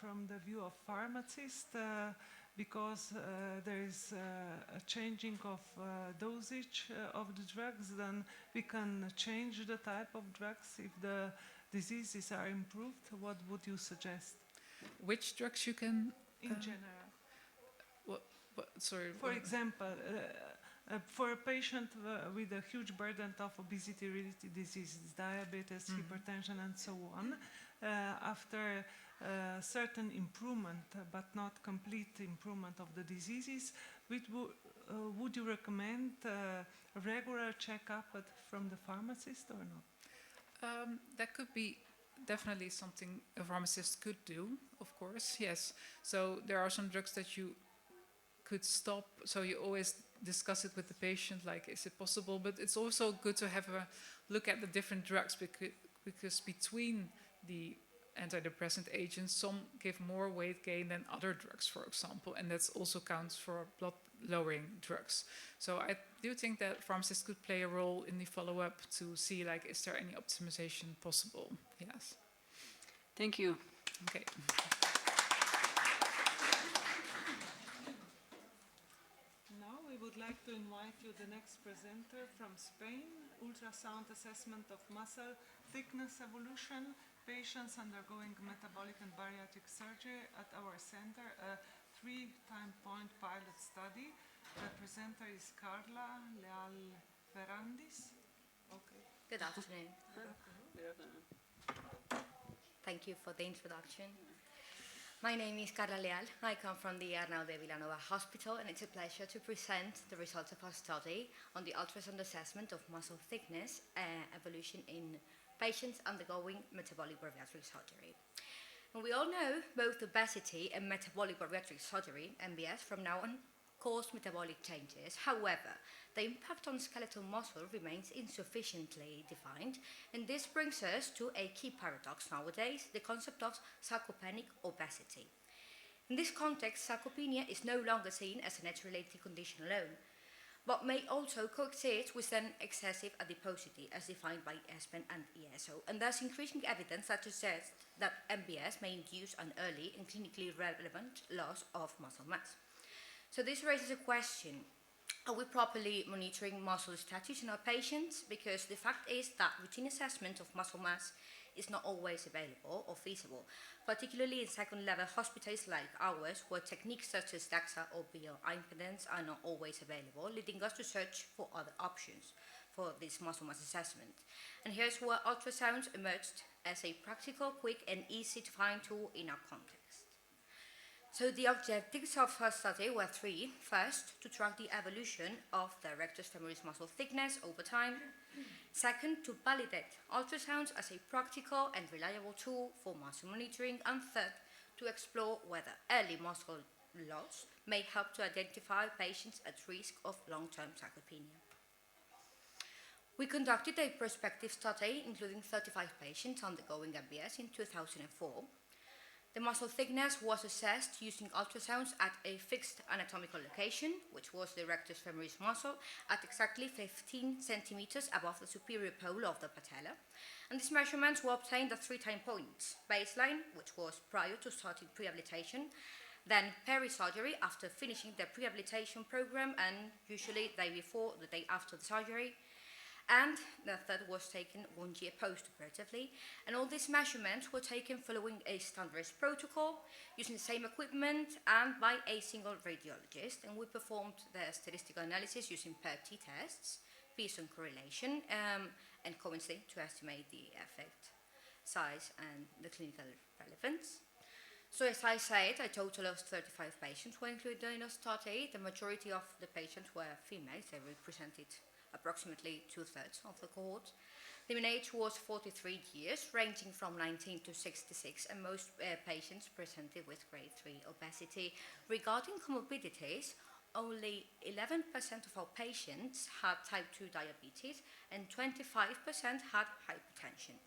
from the view of pharmacists? Because there is a changing of dosage of the drugs, then we can change the type of drugs if the diseases are improved. What would you suggest? Which drugs you can... In general. Sorry. For example, for a patient with a huge burden of obesity-related diseases, diabetes, hypertension, and so on, after certain improvement, but not complete improvement of the diseases, would you recommend a regular checkup from the pharmacist or not? That could be definitely something a pharmacist could do, of course, yes. So there are some drugs that you could stop, so you always discuss it with the patient, like, is it possible? But it's also good to have a look at the different drugs, because between the antidepressant agents, some give more weight gain than other drugs, for example, and that also counts for blood lowering drugs. So I do think that pharmacists could play a role in the follow-up to see, like, is there any optimization possible? Yes. Thank you. Okay. Now we would like to invite you the next presenter from Spain, ultrasound assessment of muscle thickness evolution, patients undergoing metabolic and bariatric surgery at our center, a 3-time point pilot study. The presenter is Carla Leal Ferrandis. Okay. Good afternoon. Thank you for the introduction. My name is Carla Leal. I come from the Arnau de Vilanova Hospital, and it's a pleasure to present the results of our study on the ultrasound assessment of muscle thickness evolution in patients undergoing metabolic bariatric surgery. And we all know both obesity and metabolic bariatric surgery, MBS, from now on cause metabolic changes. However, the impact on skeletal muscle remains insufficiently defined, and this brings us to a key paradox nowadays, the concept of sarcopenic obesity. In this context, sarcopenia is no longer seen as an age-related condition alone, but may also coexist with an excessive adiposity as defined by ESPEN and ESO, and thus increasing evidence that suggests that MBS may induce an early and clinically relevant loss of muscle mass. So this raises a question: are we properly monitoring muscle status in our patients? Because the fact is that routine assessment of muscle mass is not always available or feasible, particularly in second-level hospitals like ours, where techniques such as DEXA or bioimpedance are not always available, leading us to search for other options for this muscle mass assessment. And here's where ultrasounds emerged as a practical, quick, and easy-to-find tool in our context. So the objectives of our study were three. First, to track the evolution of the rectus femoris muscle thickness over time. Second, to validate ultrasounds as a practical and reliable tool for muscle monitoring. And third, to explore whether early muscle loss may help to identify patients at risk of long-term sarcopenia. We conducted a prospective study including 35 patients undergoing MBS in 2004. The muscle thickness was assessed using ultrasounds at a fixed anatomical location, which was the rectus femoris muscle, at exactly 15 centimeters above the superior pole of the patella. And these measurements were obtained at 3 time points: baseline, which was prior to starting prehabilitation, then peri-surgery after finishing the prehabilitation program, and usually the day before, the day after the surgery, and the third was taken 1 year post-operatively. And all these measurements were taken following a standardized protocol, using the same equipment and by a single radiologist. And we performed the statistical analysis using PERT tests, Pearson correlation, and coincidentally to estimate the effect size and the clinical relevance. So as I said, a total of 35 patients were included in the study. The majority of the patients were females. They represented approximately 2/3 of the cohort. The mean age was 43 years, ranging from 19 to 66, and most patients presented with grade 3 obesity. Regarding comorbidities, only 11% of our patients had type 2 diabetes, and 25% had hypertension.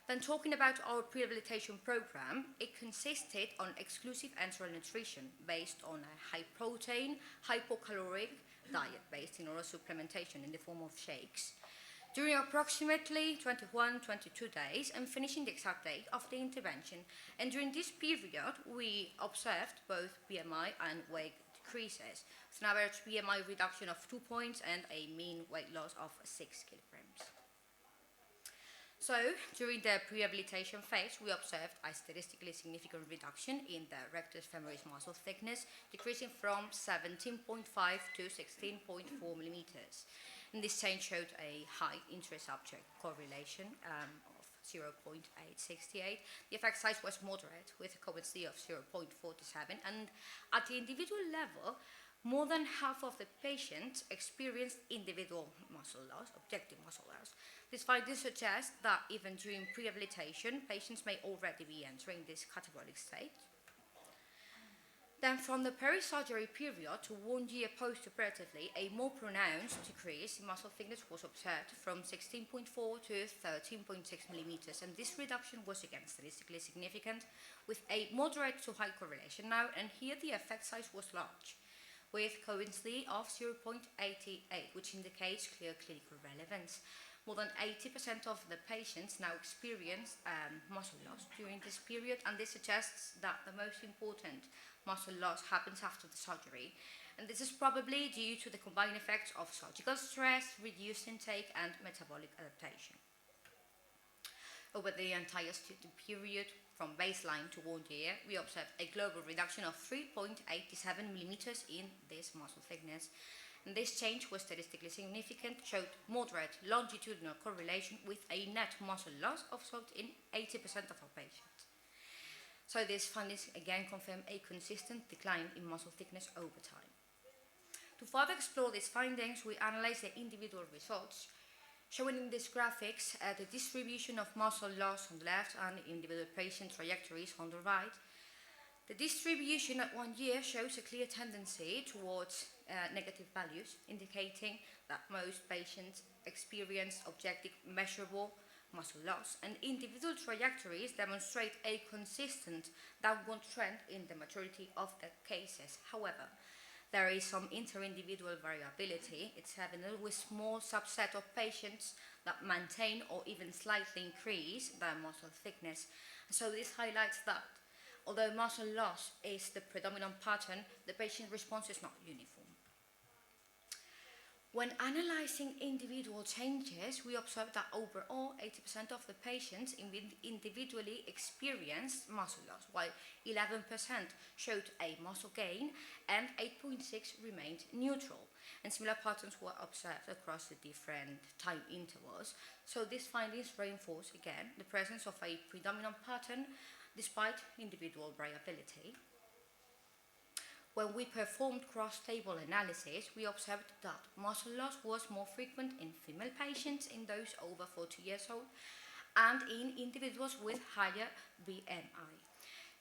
Then talking about our prehabilitation program, it consisted on exclusive enteral nutrition based on a high-protein, hypocaloric diet based in oral supplementation in the form of shakes during approximately 21-22 days, and finishing the exact date of the intervention. And during this period, we observed both BMI and weight decreases, with an average BMI reduction of 2 points and a mean weight loss of 6 kilograms. So, during the prehabilitation phase, we observed a statistically significant reduction in the rectus femoris muscle thickness, decreasing from 17.5 to 16.4 millimeters. And this change showed a high intra-subject correlation of 0.868. The effect size was moderate, with a coincidence of 0.47, and at the individual level, more than half of the patients experienced individual muscle loss, objective muscle loss. This finding suggests that even during prehabilitation, patients may already be entering this catabolic state. Then from the peri-surgery period to 1 year post-operatively, a more pronounced decrease in muscle thickness was observed from 16.4 to 13.6 millimeters, and this reduction was again statistically significant with a moderate to high correlation now, and here the effect size was large, with coincidentally of 0.88, which indicates clear clinical relevance. More than 80% of the patients now experience muscle loss during this period, and this suggests that the most important muscle loss happens after the surgery. And this is probably due to the combined effects of surgical stress, reduced intake, and metabolic adaptation. Over the entire student period, from baseline to 1 year, we observed a global reduction of 3.87 millimeters in this muscle thickness. And this change was statistically significant, showed moderate longitudinal correlation with a net muscle loss observed in 80% of our patients. So these findings again confirm a consistent decline in muscle thickness over time. To further explore these findings, we analyzed the individual results, showing in these graphics the distribution of muscle loss on the left and individual patient trajectories on the right. The distribution at 1 year shows a clear tendency towards negative values, indicating that most patients experience objective measurable muscle loss, and individual trajectories demonstrate a consistent downward trend in the majority of the cases. However, there is some inter-individual variability. It's evident with small subset of patients that maintain or even slightly increase their muscle thickness. So this highlights that although muscle loss is the predominant pattern, the patient response is not uniform. When analyzing individual changes, we observed that overall 80% of the patients individually experienced muscle loss, while 11% showed a muscle gain and 8.6% remained neutral. And similar patterns were observed across the different time intervals. So these findings reinforce again the presence of a predominant pattern despite individual variability. When we performed cross-table analysis, we observed that muscle loss was more frequent in female patients, in those over 40 years old, and in individuals with higher BMI.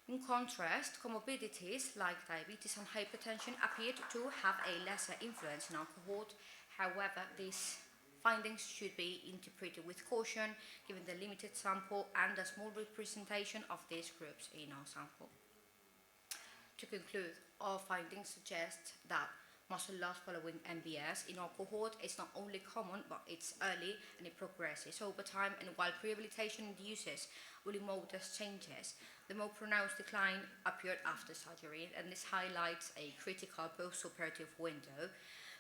In contrast, comorbidities like diabetes and hypertension appeared to have a lesser influence in our cohort. However, these findings should be interpreted with caution, given the limited sample and the small representation of these groups in our sample. To conclude, our findings suggest that muscle loss following MBS in our cohort is not only common, but it's early and it progresses over time. And while rehabilitation induces really modest changes, the more pronounced decline appeared after surgery, and this highlights a critical post-operative window.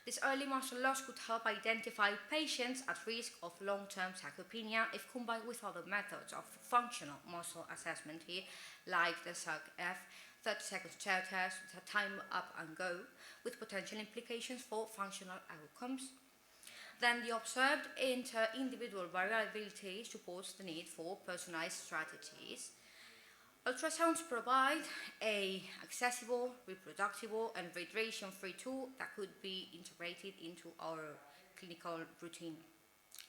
This early muscle loss could help identify patients at risk of long-term sarcopenia if combined with other methods of functional muscle assessment here, like the SAG-F, 30-second chair test, the time up and go, with potential implications for functional outcomes. Then the observed inter-individual variability supports the need for personalized strategies. Ultrasounds provide an accessible, reproducible, and radiation-free tool that could be integrated into our clinical routine.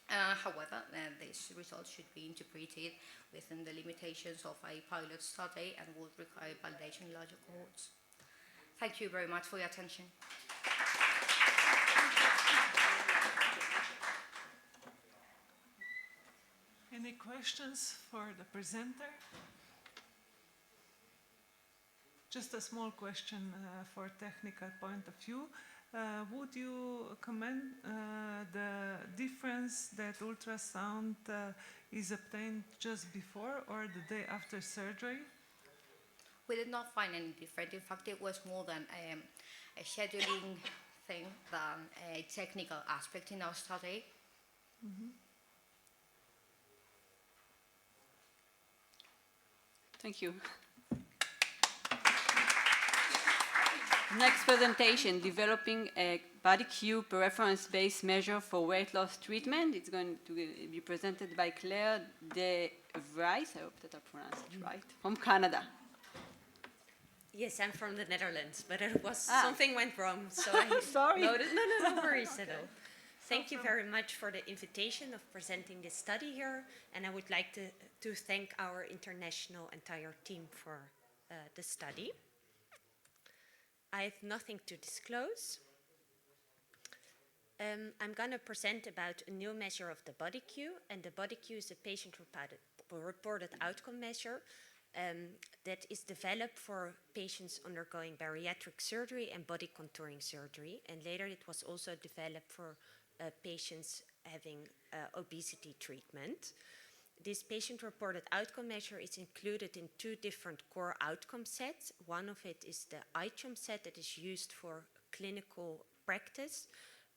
However, these results should be interpreted within the limitations of a pilot study and would require validation in larger cohorts. Thank you very much for your attention. Any questions for the presenter? Just a small question for technical point of view. Would you comment the difference that ultrasound is obtained just before or the day after surgery? We did not find any difference. In fact, it was more than a scheduling thing than a technical aspect in our study. Mm-hmm. Thank you. Next presentation, developing a body cue per reference-based measure for weight loss treatment. It's going to be presented by Claire de Vries, I hope that I pronounced it right, from Canada. Yes, I'm from the Netherlands, but it was something went wrong, so I Sorry. No worries at all. Thank you very much for the invitation of presenting this study here, and I would like to thank our international entire team for the study. I have nothing to disclose. I'm going to present about a new measure of the body Q, and the body Q is a patient-reported outcome measure that is developed for patients undergoing bariatric surgery and body contouring surgery, and later it was also developed for patients having obesity treatment. This patient-reported outcome measure is included in two different core outcome sets. One of it is the ICHOM set that is used for clinical practice,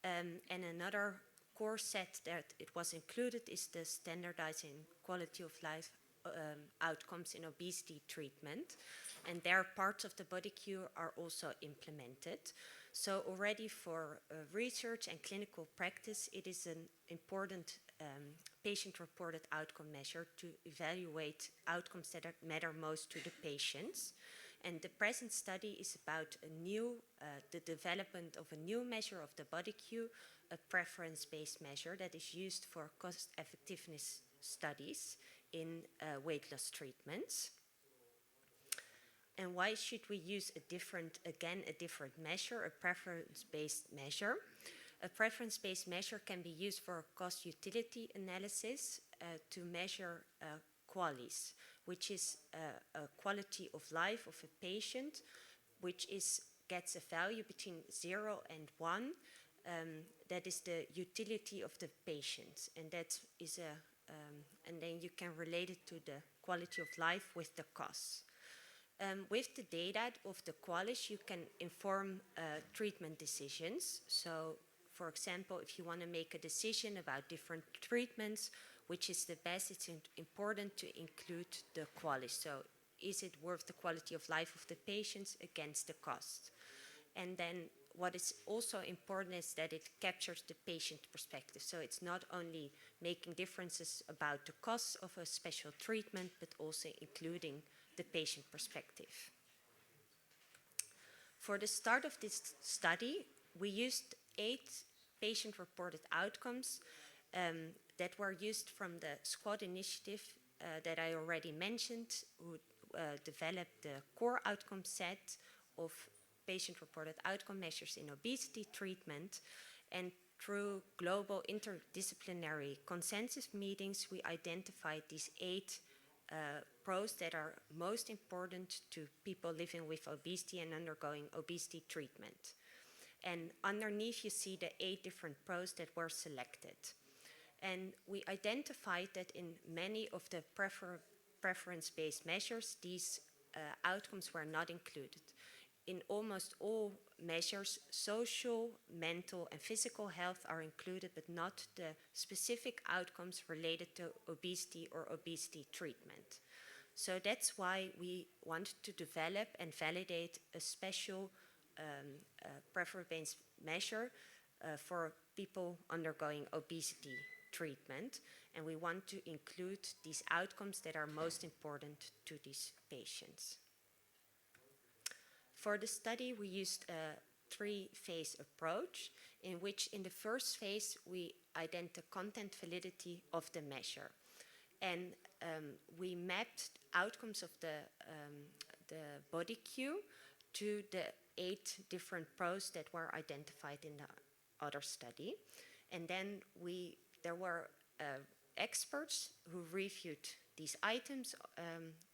and another core set that it was included is the standardizing quality of life outcomes in obesity treatment, and there parts of the body Q are also implemented. So already for research and clinical practice, it is an important patient-reported outcome measure to evaluate outcomes that matter most to the patients. And the present study is about the development of a new measure of the body Q, a preference-based measure that is used for cost-effectiveness studies in weight loss treatments. And why should we use a different measure, a preference-based measure? A preference-based measure can be used for cost-utility analysis to measure QALYs, which is a quality of life of a patient, which gets a value between 0 and 1. That is the utility of the patient, and that is and then you can relate it to the quality of life with the costs. With the data of the QALYs, you can inform treatment decisions. So, for example, if you want to make a decision about different treatments, which is the best, it's important to include the QALYs. So, is it worth the quality of life of the patients against the cost? And then what is also important is that it captures the patient perspective. So it's not only making differences about the costs of a special treatment, but also including the patient perspective. For the start of this study, we used 8 patient-reported outcomes that were used from the SQUAD initiative that I already mentioned, who developed the core outcome set of patient-reported outcome measures in obesity treatment. And through global interdisciplinary consensus meetings, we identified these 8 pros that are most important to people living with obesity and undergoing obesity treatment. And underneath you see the 8 different pros that were selected. And we identified that in many of the preference-based measures, these outcomes were not included. In almost all measures, social, mental, and physical health are included, but not the specific outcomes related to obesity or obesity treatment. So that's why we want to develop and validate a special preference-based measure for people undergoing obesity treatment, and we want to include these outcomes that are most important to these patients. For the study, we used a 3-phase approach, in which in the first phase we identified the content validity of the measure. And we mapped outcomes of the body Q to the 8 different pros that were identified in the other study. And then there were experts who reviewed these items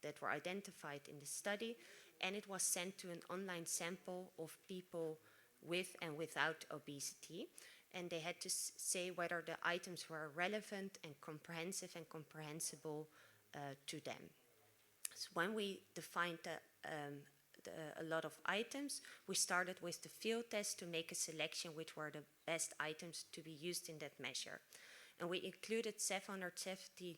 that were identified in the study, and it was sent to an online sample of people with and without obesity, and they had to say whether the items were relevant and comprehensible to them. So when we defined a lot of items, we started with the field test to make a selection which were the best items to be used in that measure. And we included 770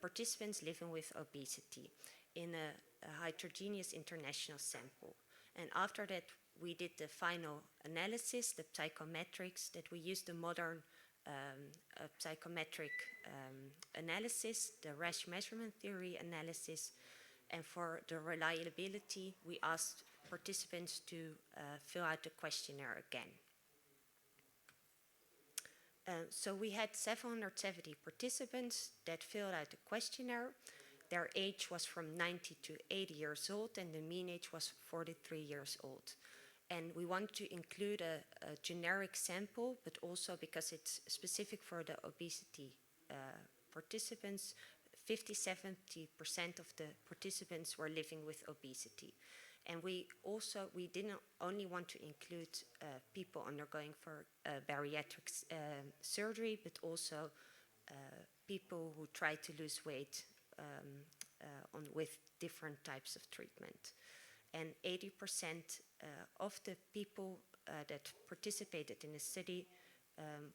participants living with obesity in a heterogeneous international sample. And after that, we did the final analysis, the psychometrics, that we used the modern psychometric analysis, the rash measurement theory analysis, and for the reliability, we asked participants to fill out the questionnaire again. So we had 770 participants that filled out the questionnaire. Their age was from 90 to 80 years old, and the mean age was 43 years old. And we want to include a generic sample, but also because it's specific for the obesity participants, 50–70% of the participants were living with obesity. And we didn't only want to include people undergoing for bariatric surgery, but also people who try to lose weight with different types of treatment. And 80% of the people that participated in the study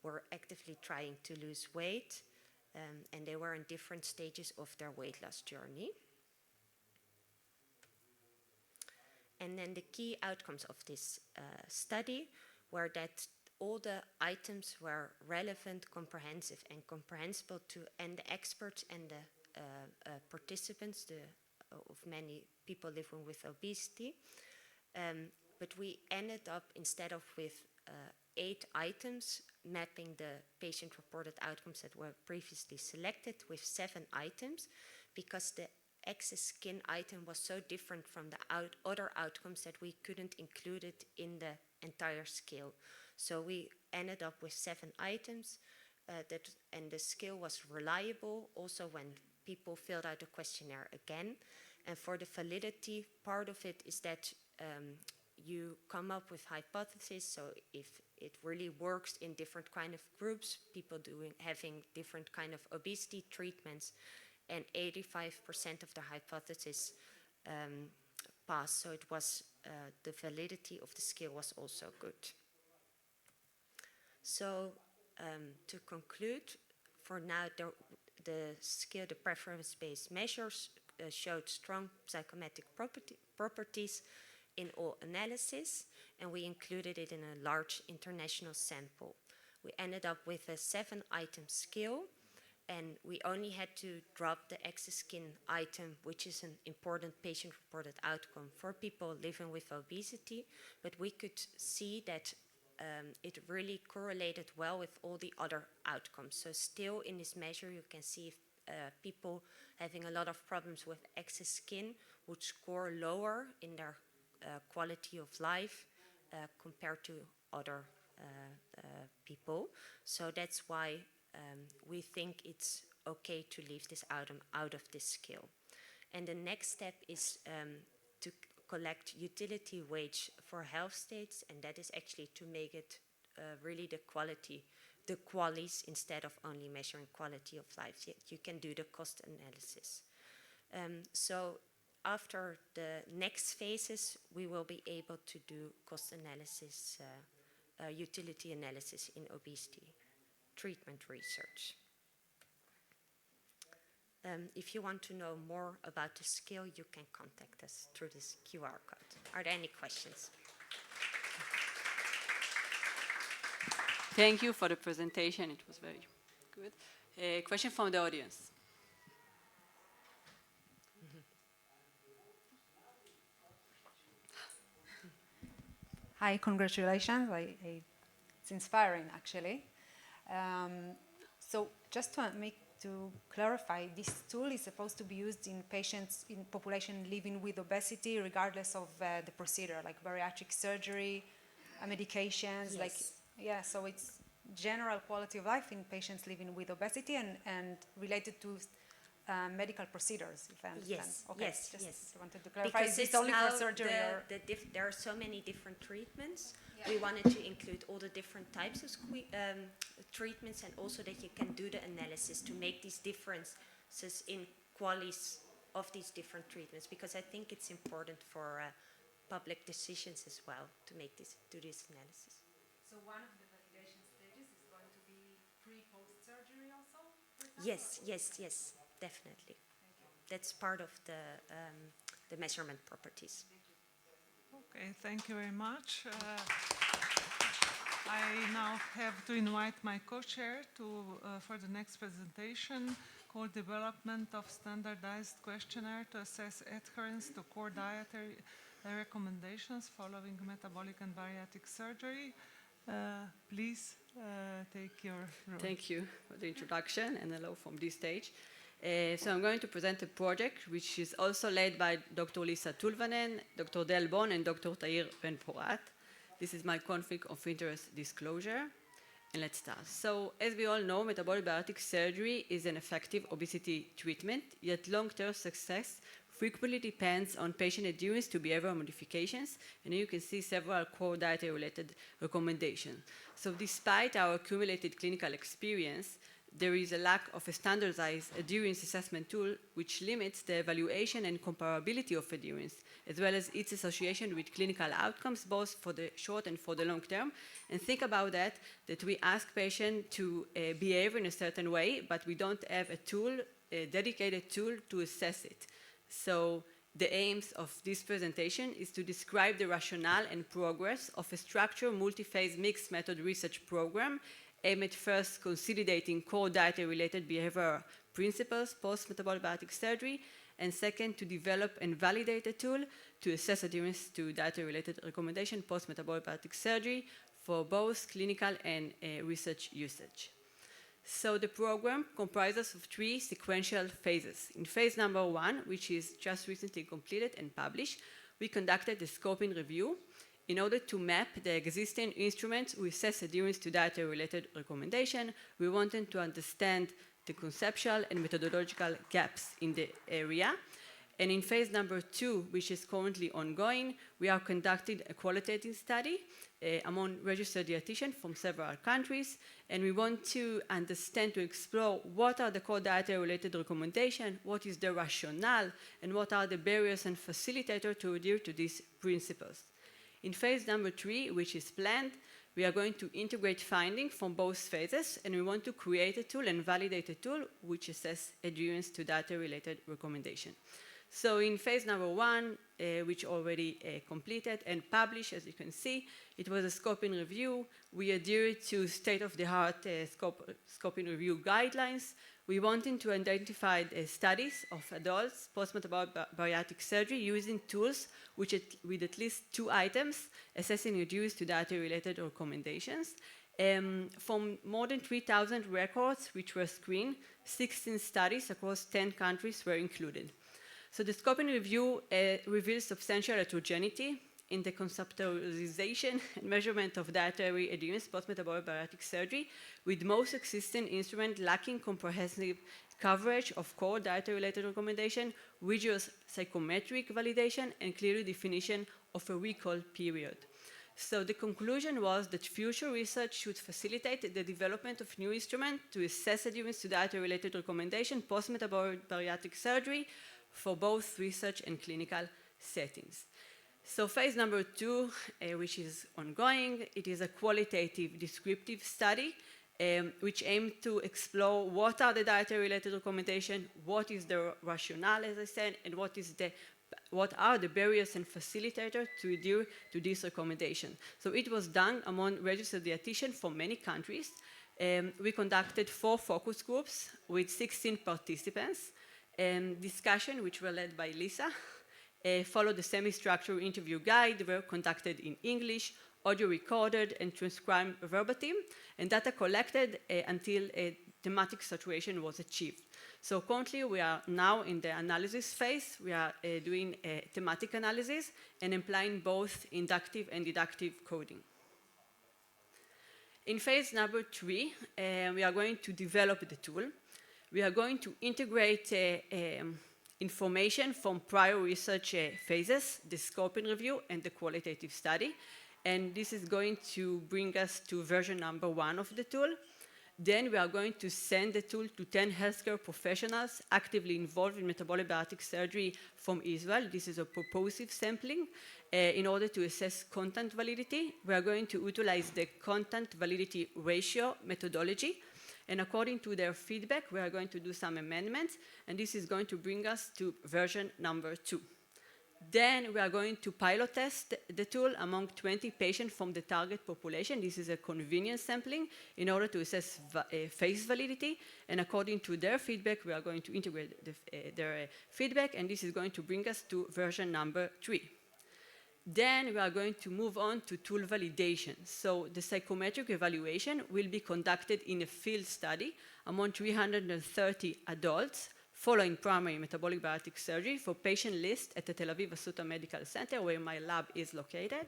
were actively trying to lose weight, and they were in different stages of their weight loss journey. And then the key outcomes of this study were that all the items were relevant, comprehensive, and comprehensible to the experts and the participants of many people living with obesity. But we ended up, instead of with 8 items, mapping the patient-reported outcomes that were previously selected with 7 items, because the excess skin item was so different from the other outcomes that we couldn't include it in the entire scale. So we ended up with 7 items, and the scale was reliable also when people filled out the questionnaire again. And for the validity, part of it is that you come up with hypotheses. So if it really works in different kind of groups, people having different kind of obesity treatments, and 85% of the hypothesis passed. So it was the validity of the scale was also good. So to conclude, for now, the scale, the preference-based measures showed strong psychometric properties in all analyses, and we included it in a large international sample. We ended up with a 7-item scale, and we only had to drop the excess skin item, which is an important patient-reported outcome for people living with obesity, but we could see that it really correlated well with all the other outcomes. So still in this measure, you can see people having a lot of problems with excess skin would score lower in their quality of life compared to other people. So that's why we think it's okay to leave this item out of this scale. And the next step is to collect utility wage for health states, and that is actually to make it really the QALYs, instead of only measuring quality of life. You can do the cost analysis. So after the next phases, we will be able to do cost analysis, utility analysis in obesity treatment research. If you want to know more about the scale, you can contact us through this QR code. Are there any questions? Thank you for the presentation. It was very good. A question from the audience. Hi, congratulations. It's inspiring, actually. So just to clarify, this tool is supposed to be used in patients in population living with obesity, regardless of the procedure, like bariatric surgery, medications, Yes. so it's general quality of life in patients living with obesity and related to medical procedures, if I understand. Yes, Okay, yes, just yes. wanted to clarify. Because Is it's this only now for surgery or? there are so many different treatments. Yeah. We wanted to include all the different types of treatments, and also that you can do the analysis to make these differences in QALYs of these different treatments, because I think it's important for public decisions as well to do this analysis. So one of the validation stages is going to be pre-post surgery also? Yes, definitely. That's part of the measurement properties. Okay, thank you very much. I now have to invite my co-chair for the next presentation, called Development of Standardized Questionnaire to Assess Adherence to Core Dietary Recommendations Following Metabolic and Bariatric Surgery. Please take your role. Thank you for the introduction and hello from this stage. So I'm going to present a project which is also led by Dr. Lisa Tulvanen, Dr. Del Bon, and Dr. Tahir Ben Porat. This is my conflict of interest disclosure. And let's start. So, as we all know, metabolic bariatric surgery is an effective obesity treatment, yet long-term success frequently depends on patient adherence to behavioral modifications, and you can see several core dietary-related recommendations. So despite our accumulated clinical experience, there is a lack of a standardized adherence assessment tool which limits the evaluation and comparability of adherence, as well as its association with clinical outcomes, both for the short and for the long term. And think about that we ask patients to behave in a certain way, but we don't have a tool, a dedicated tool to assess it. So the aims of this presentation is to describe the rationale and progress of a structured multi-phase mixed method research program aimed at first consolidating core dietary-related behavioral principles post-metabolic bariatric surgery, and second, to develop and validate a tool to assess adherence to dietary-related recommendation post-metabolic bariatric surgery for both clinical and research usage. So the program comprises of 3 sequential phases. In phase number 1, which is just recently completed and published, we conducted a scoping review in order to map the existing instruments we assess adherence to dietary-related recommendation. We wanted to understand the conceptual and methodological gaps in the area. And in phase number 2, which is currently ongoing, we are conducting a qualitative study among registered dietitians from several countries, and we want to understand, to explore what are the core dietary-related recommendations, what is the rationale, and what are the barriers and facilitators to adhere to these principles. In phase number 3, which is planned, we are going to integrate findings from both phases, and we want to create a tool and validate a tool which assesses adherence to dietary-related recommendation. So in phase number 1, which already completed and published, as you can see, it was a scoping review. We adhered to state-of-the-art scoping review guidelines. We wanted to identify studies of adults post-metabolic bariatric surgery using tools with at least 2 items assessing adherence to dietary-related recommendations. From more than 3,000 records which were screened, 16 studies across 10 countries were included. So the scoping review reveals substantial heterogeneity in the conceptualization and measurement of dietary adherence post-metabolic bariatric surgery, with most existing instruments lacking comprehensive coverage of core dietary-related recommendation, rigorous psychometric validation, and clear definition of a recall period. So the conclusion was that future research should facilitate the development of new instruments to assess adherence to dietary-related recommendation post-metabolic bariatric surgery for both research and clinical settings. So phase number 2, which is ongoing, it is a qualitative descriptive study which aims to explore what are the dietary-related recommendations, what is the rationale, as I said, and what are the barriers and facilitators to adhere to this recommendation. So it was done among registered dietitians from many countries. We conducted 4 focus groups with 16 participants. Discussion, which were led by Lisa, followed the semi-structured interview guide. They were conducted in English, audio recorded and transcribed verbatim, and data collected until a thematic saturation was achieved. So currently we are now in the analysis phase. We are doing a thematic analysis and applying both inductive and deductive coding. In phase number 3, we are going to develop the tool. We are going to integrate information from prior research phases, the scoping review and the qualitative study. And this is going to bring us to version number 1 of the tool. Then we are going to send the tool to 10 healthcare professionals actively involved in metabolic bariatric surgery from Israel. This is a purposive sampling in order to assess content validity. We are going to utilize the content validity ratio methodology. And according to their feedback, we are going to do some amendments, and this is going to bring us to version number 2. Then we are going to pilot test the tool among 20 patients from the target population. This is a convenience sampling in order to assess phase validity. And according to their feedback, we are going to integrate their feedback, and this is going to bring us to version number 3. Then we are going to move on to tool validation. So the psychometric evaluation will be conducted in a field study among 330 adults following primary metabolic bariatric surgery for patient list at the Tel Aviv Assuta Medical Center, where my lab is located.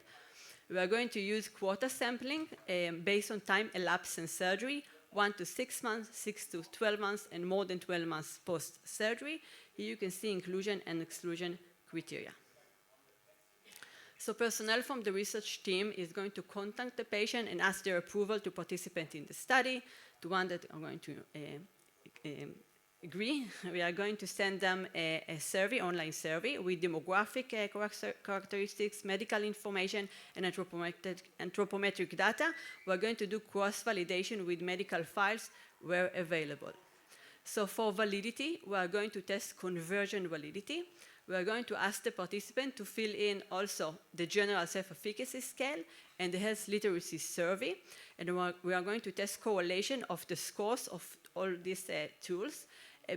We are going to use quota sampling based on time elapsed since surgery, 1 to 6 months, 6 to 12 months, and more than 12 months post-surgery. Here you can see inclusion and exclusion criteria. So personnel from the research team is going to contact the patient and ask their approval to participate in the study. The one that are going to agree, we are going to send them a survey, online survey, with demographic characteristics, medical information, and anthropometric data. We're going to do cross-validation with medical files where available. So for validity, we are going to test conversion validity. We are going to ask the participant to fill in also the general self-efficacy scale and the health literacy survey. And we are going to test correlation of the scores of all these tools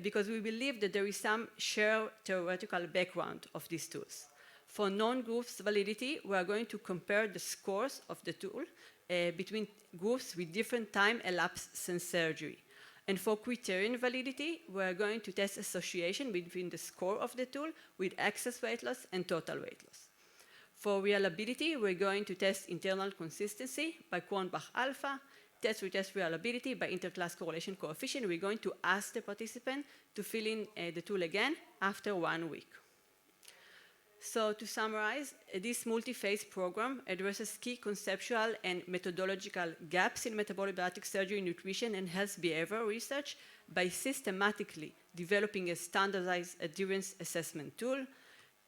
because we believe that there is some shared theoretical background of these tools. For non-groups validity, we are going to compare the scores of the tool between groups with different time elapsed since surgery. And for criterion validity, we're going to test association between the score of the tool with excess weight loss and total weight loss. For reliability, we're going to test internal consistency by Cronbach alpha, retest reliability by interclass correlation coefficient. We're going to ask the participant to fill in the tool again after 1 week. So to summarize, this multi-phase program addresses key conceptual and methodological gaps in metabolic bariatric surgery, nutrition, and health behavior research by systematically developing a standardized adherence assessment tool.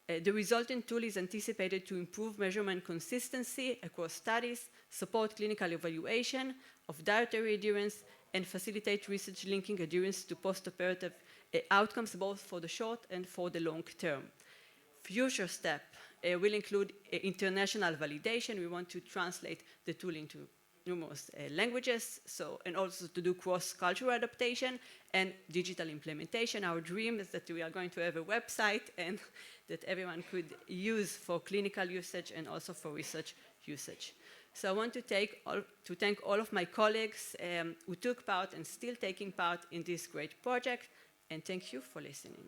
The resulting tool is anticipated to improve measurement consistency across studies, support clinical evaluation of dietary adherence, and facilitate research linking adherence to postoperative outcomes both for the short and for the long term. Future step will include international validation. We want to translate the tool into numerous languages, and also to do cross-cultural adaptation and digital implementation. Our dream is that we are going to have a website and that everyone could use for clinical usage and also for research usage. So I want to thank all of my colleagues who took part and still taking part in this great project, and thank you for listening.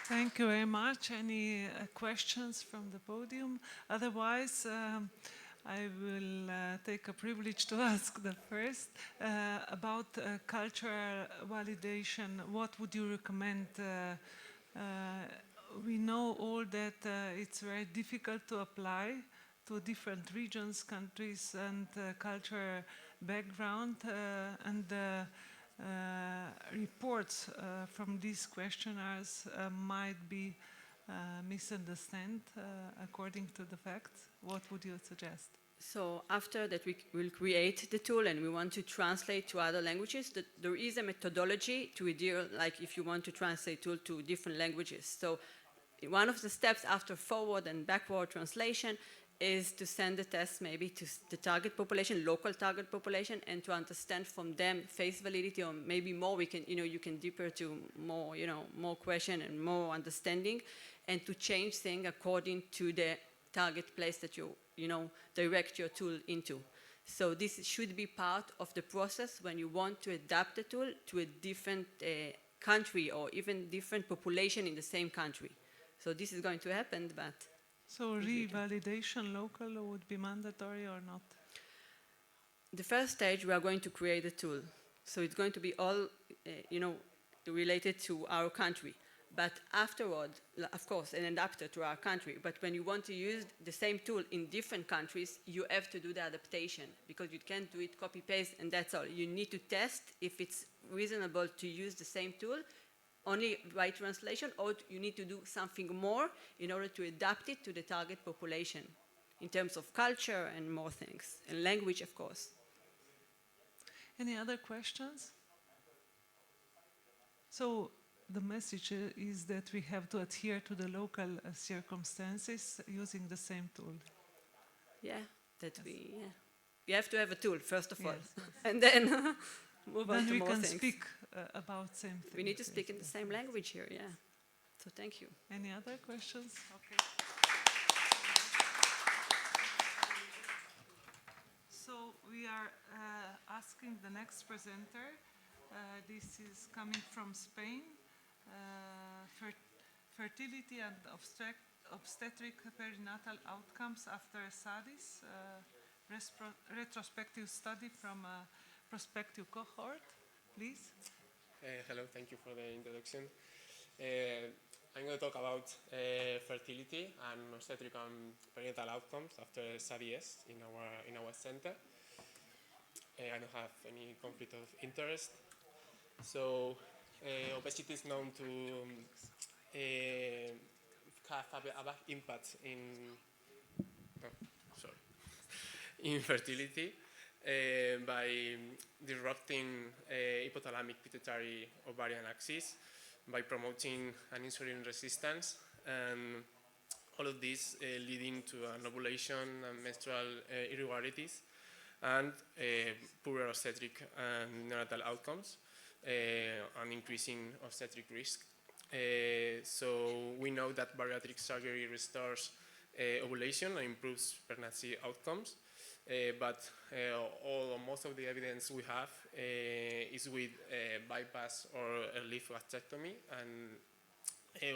Thank you very much. Any questions from the podium? Otherwise, I will take a privilege to ask the first about cultural validation. What would you recommend? We know all that it's very difficult to apply to different regions, countries, and cultural background, and reports from these questionnaires might be misunderstood according to the facts. What would you suggest? So after that, we will create the tool and we want to translate to other languages. There is a methodology to adhere, like if you want to translate tool to different languages. So one of the steps after forward and backward translation is to send the test maybe to the target population, local target population, and to understand from them face validity, or maybe more. We can, you can deeper to more, more question and more understanding, and to change things according to the target place that you, direct your tool into. So this should be part of the process when you want to adapt the tool to a different country or even different population in the same country. So this is going to happen, but. So revalidation local would be mandatory or not? The first stage, we are going to create a tool. So it's going to be all, related to our country. But afterward, of course, an adapter to our country. But when you want to use the same tool in different countries, you have to do the adaptation because you can't do it copy-paste and that's all. You need to test if it's reasonable to use the same tool only by translation, or you need to do something more in order to adapt it to the target population in terms of culture and more things, and language, of course. Any other questions? So the message is that we have to adhere to the local circumstances using the same tool. Yeah, you have to have a tool, first of all, and then move on to more things. Then we can speak about same things. We need to speak in the same language here, yeah. So thank you. Any other questions? Okay. So we are asking the next presenter. This is coming from Spain. Fertility and obstetric perinatal outcomes after SADIS, retrospective study from a prospective cohort. Please. Hello, thank you for the introduction. I'm going to talk about fertility and obstetric and perinatal outcomes after SADIS in our center. I don't have any conflict of interest. So, obesity is known to have a bad impact in fertility by disrupting hypothalamic pituitary ovarian axis, by promoting an insulin resistance, and all of this leading to an ovulation and menstrual irregularities and poorer obstetric and neonatal outcomes, and increasing obstetric risk. So we know that bariatric surgery restores ovulation and improves pregnancy outcomes, but most of the evidence we have is with bypass or a leaf gastrectomy, and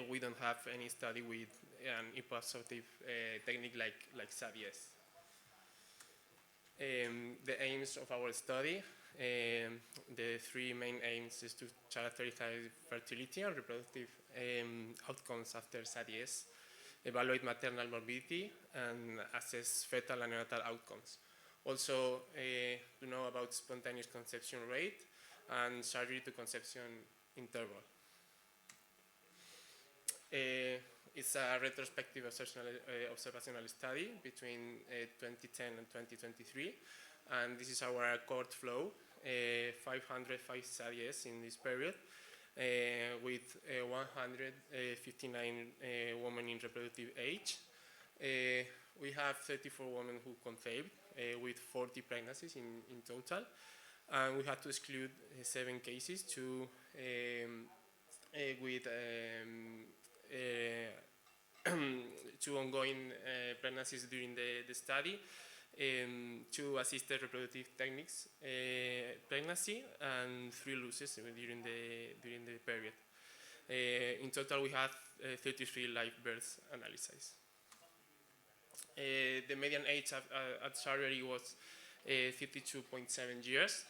we don't have any study with an hypoabsorptive technique like SADIS. The aims of our study, the three main aims is to characterize fertility and reproductive outcomes after SADIS, evaluate maternal morbidity, and assess fetal and neonatal outcomes. Also, to know about spontaneous conception rate and surgery to conception interval. It's a retrospective observational study between 2010 and 2023, and this is our cohort flow, 505 studies in this period, with 159 women in reproductive age. We have 34 women who conceived, with 40 pregnancies in total, and we had to exclude 7 cases, 2 with 2 ongoing pregnancies during the study, 2 assisted reproductive techniques pregnancy, and 3 losses during the period. In total, we had 33 live birth analyses. The median age at surgery was 52.7 years,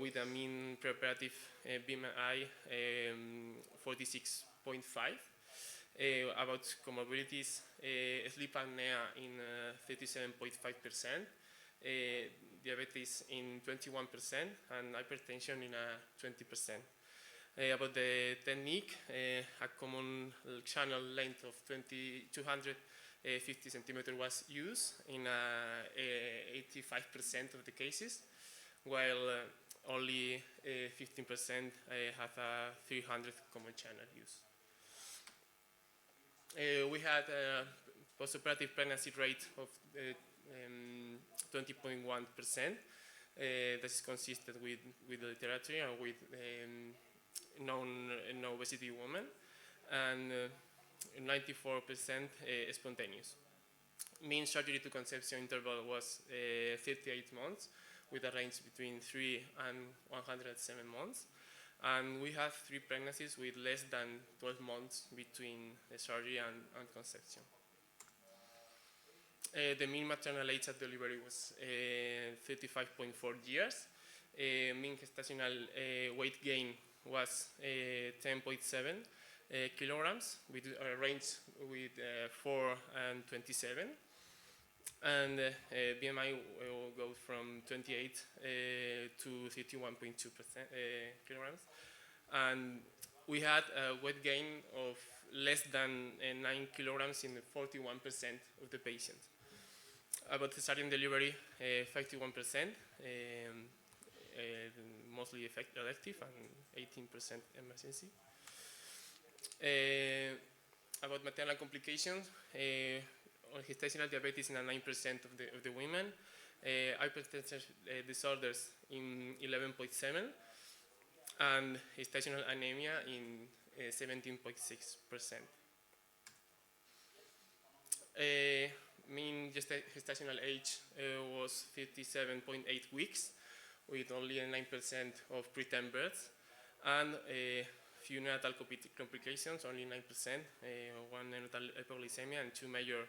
with a mean preoperative BMI 46.5. About comorbidities, sleep apnea in 37.5%, diabetes in 21%, and hypertension in 20%. About the technique, a common channel length of 250 centimeters was used in 85% of the cases, while only 15% have a 300 common channel use. We had a postoperative pregnancy rate of 20.1%. That is consistent with the literature and with known obesity women, and 94% spontaneous. Mean surgery to conception interval was 38 months, with a range between 3 and 107 months. And we have 3 pregnancies with less than 12 months between the surgery and conception. The mean maternal age at delivery was 35.4 years. Mean gestational weight gain was 10.7 kilograms, with a range with 4 and 27. And BMI will go from 28 to 31.2 kilograms. And we had a weight gain of less than 9 kilograms in 41% of the patients. About the cesarean delivery, 51%, mostly elective, and 18% emergency. About maternal complications, gestational diabetes in 9% of the women, hypertension disorders in 11.7%, and gestational anemia in 17.6%. Mean gestational age was 57.8 weeks, with only 9% of preterm births, and few neonatal complications, only 9%, one neonatal hypoglycemia, and 2 major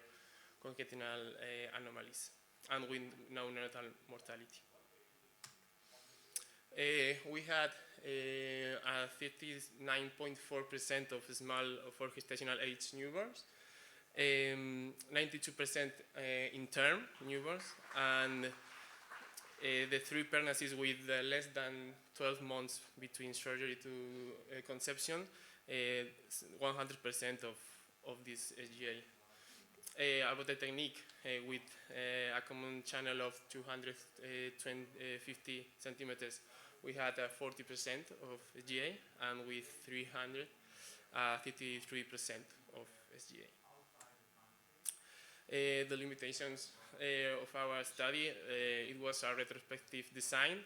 congenital anomalies, and with no neonatal mortality. We had a 59.4% of small for gestational age newborns, 92% in term newborns, and the 3 pregnancies with less than 12 months between surgery to conception, 100% of this SGA. About the technique, with a common channel of 250 centimeters, we had 40% of SGA, and with 300, 53% of SGA. The limitations of our study, it was a retrospective design,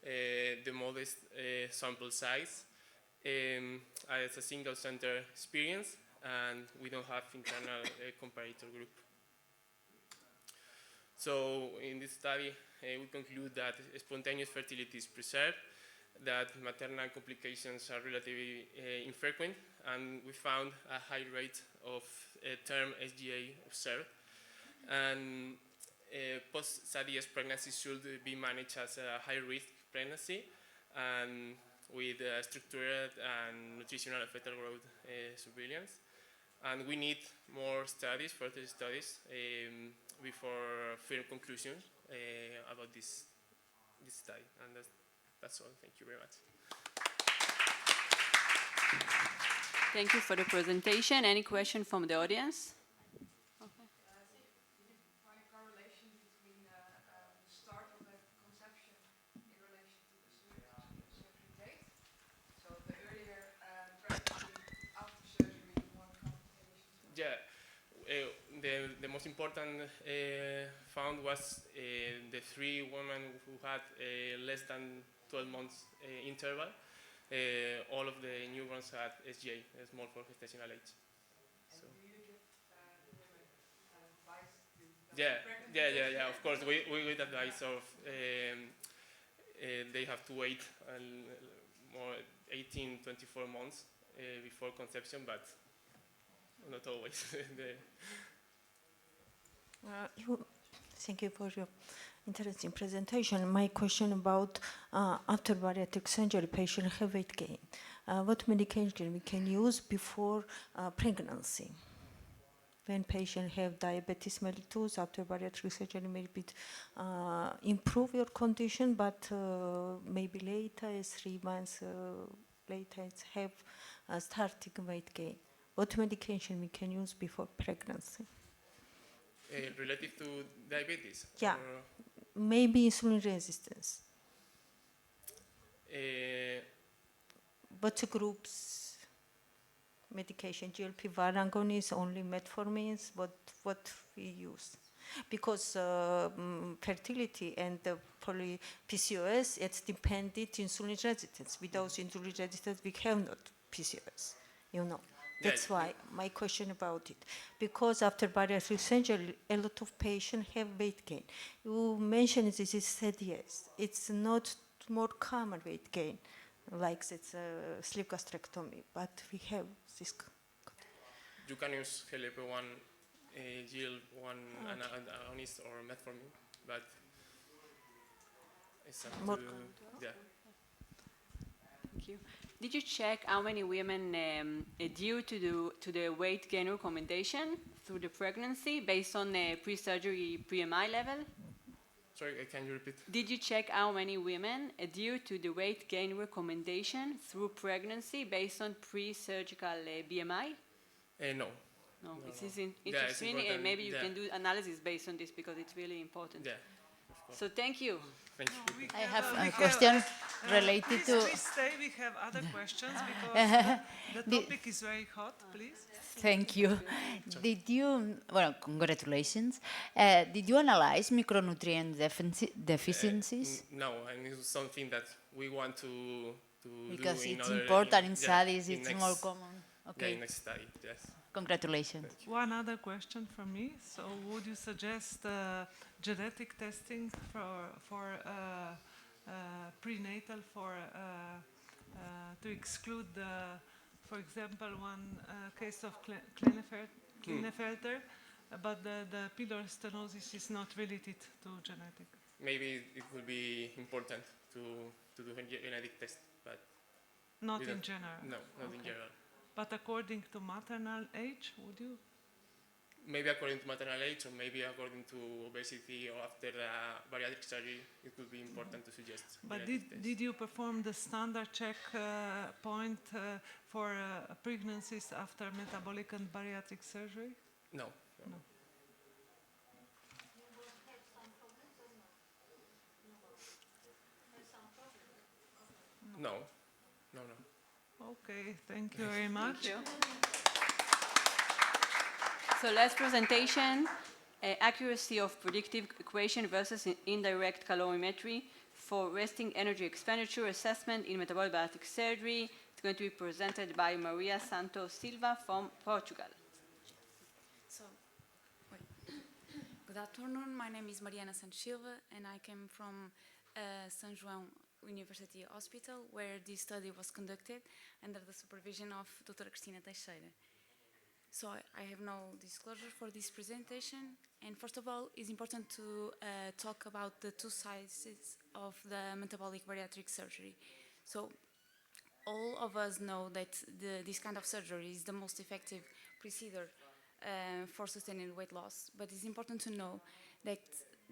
the modest sample size, as a single center experience, and we don't have internal comparator group. So in this study, we conclude that spontaneous fertility is preserved, that maternal complications are relatively infrequent, and we found a high rate of term SGA observed. And post-SADS pregnancy should be managed as a high-risk pregnancy, and with structured and nutritional fetal growth surveillance. And we need more studies, further studies, before firm conclusions about this study. And that's all. Thank you very much. Thank you for the presentation. Any question from the audience? Yeah, the most important found was the 3 women who had less than 12 months interval. All of the newborns had SGA, small for gestational age. So. Yeah. Of course, we would advise of they have to wait more 18, 24 months before conception, but not always. Thank you for your interesting presentation. My question about after bariatric surgery, patient have weight gain. What medication we can use before pregnancy? When patient have diabetes mellitus, after bariatric surgery, maybe improve your condition, but maybe later, 3 months later, have starting weight gain. What medication we can use before pregnancy? Relative to diabetes? Yeah, maybe insulin resistance. What groups medication? GLP-1 agonist, only metformins, what we use? Because fertility and PCOS, it's dependent insulin resistance. Without insulin resistance, we have not PCOS, you know. That's why my question about it. Because after bariatric surgery, a lot of patients have weight gain. You mentioned this is SADS. It's not more common weight gain, like it's sleeve gastrectomy, but we have this. You can use GLP-1, GL1 agonist or metformin, but it's up more to, yeah. Thank you. Did you check how many women adhere to the weight gain recommendation through the pregnancy based on the pre-surgery BMI level? Sorry, can you repeat? Did you check how many women adhere to the weight gain recommendation through pregnancy based on pre-surgical BMI? No. No, it is interesting, and maybe you can do analysis based on this because it's really important. Yeah, of course. So thank you. Thank you. I have a question related to... Please stay, we have other questions because the topic is very hot, please. Thank you. Did you, well, congratulations. Did you analyze micronutrient deficiencies? No, and it's something that we want to because do in it's other, important in studies, it's next, more common. Okay. Yeah, next study, yes. Congratulations. One other question from me. So would you suggest genetic testing for prenatal to exclude the for example, one case of Klinefelter, but the pillar stenosis is not related to genetic. Maybe it would be important to do a genetic test, but not in general. No, not in general. But according to maternal age, would you? Maybe according to maternal age, or maybe according to obesity, or after bariatric surgery, it would be important to suggest. But did you perform the standard check point for pregnancies after metabolic and bariatric surgery? No. No. Okay, thank you very much. Thank you. So last presentation, accuracy of predictive equation versus indirect calorimetry for resting energy expenditure assessment in metabolic bariatric surgery. It's going to be presented by Maria Santos Silva from Portugal. Good afternoon, my name is Mariana Santos Silva and I came from São João University Hospital, where this study was conducted under the supervision of Dr. Cristina Teixeira. So I have no disclosure for this presentation, and first of all, it's important to talk about the two sides of the metabolic bariatric surgery. So all of us know that this kind of surgery is the most effective procedure for sustaining weight loss, but it's important to know that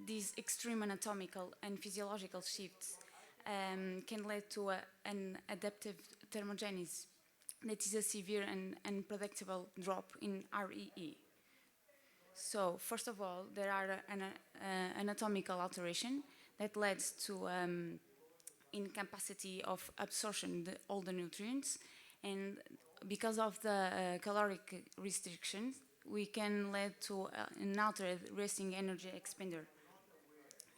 these extreme anatomical and physiological shifts can lead to an adaptive thermogenesis, that is a severe and unpredictable drop in REE. So first of all, there are an anatomical alteration that leads to incapacity of absorption all the nutrients, and because of the caloric restrictions, we can lead to an altered resting energy expenditure.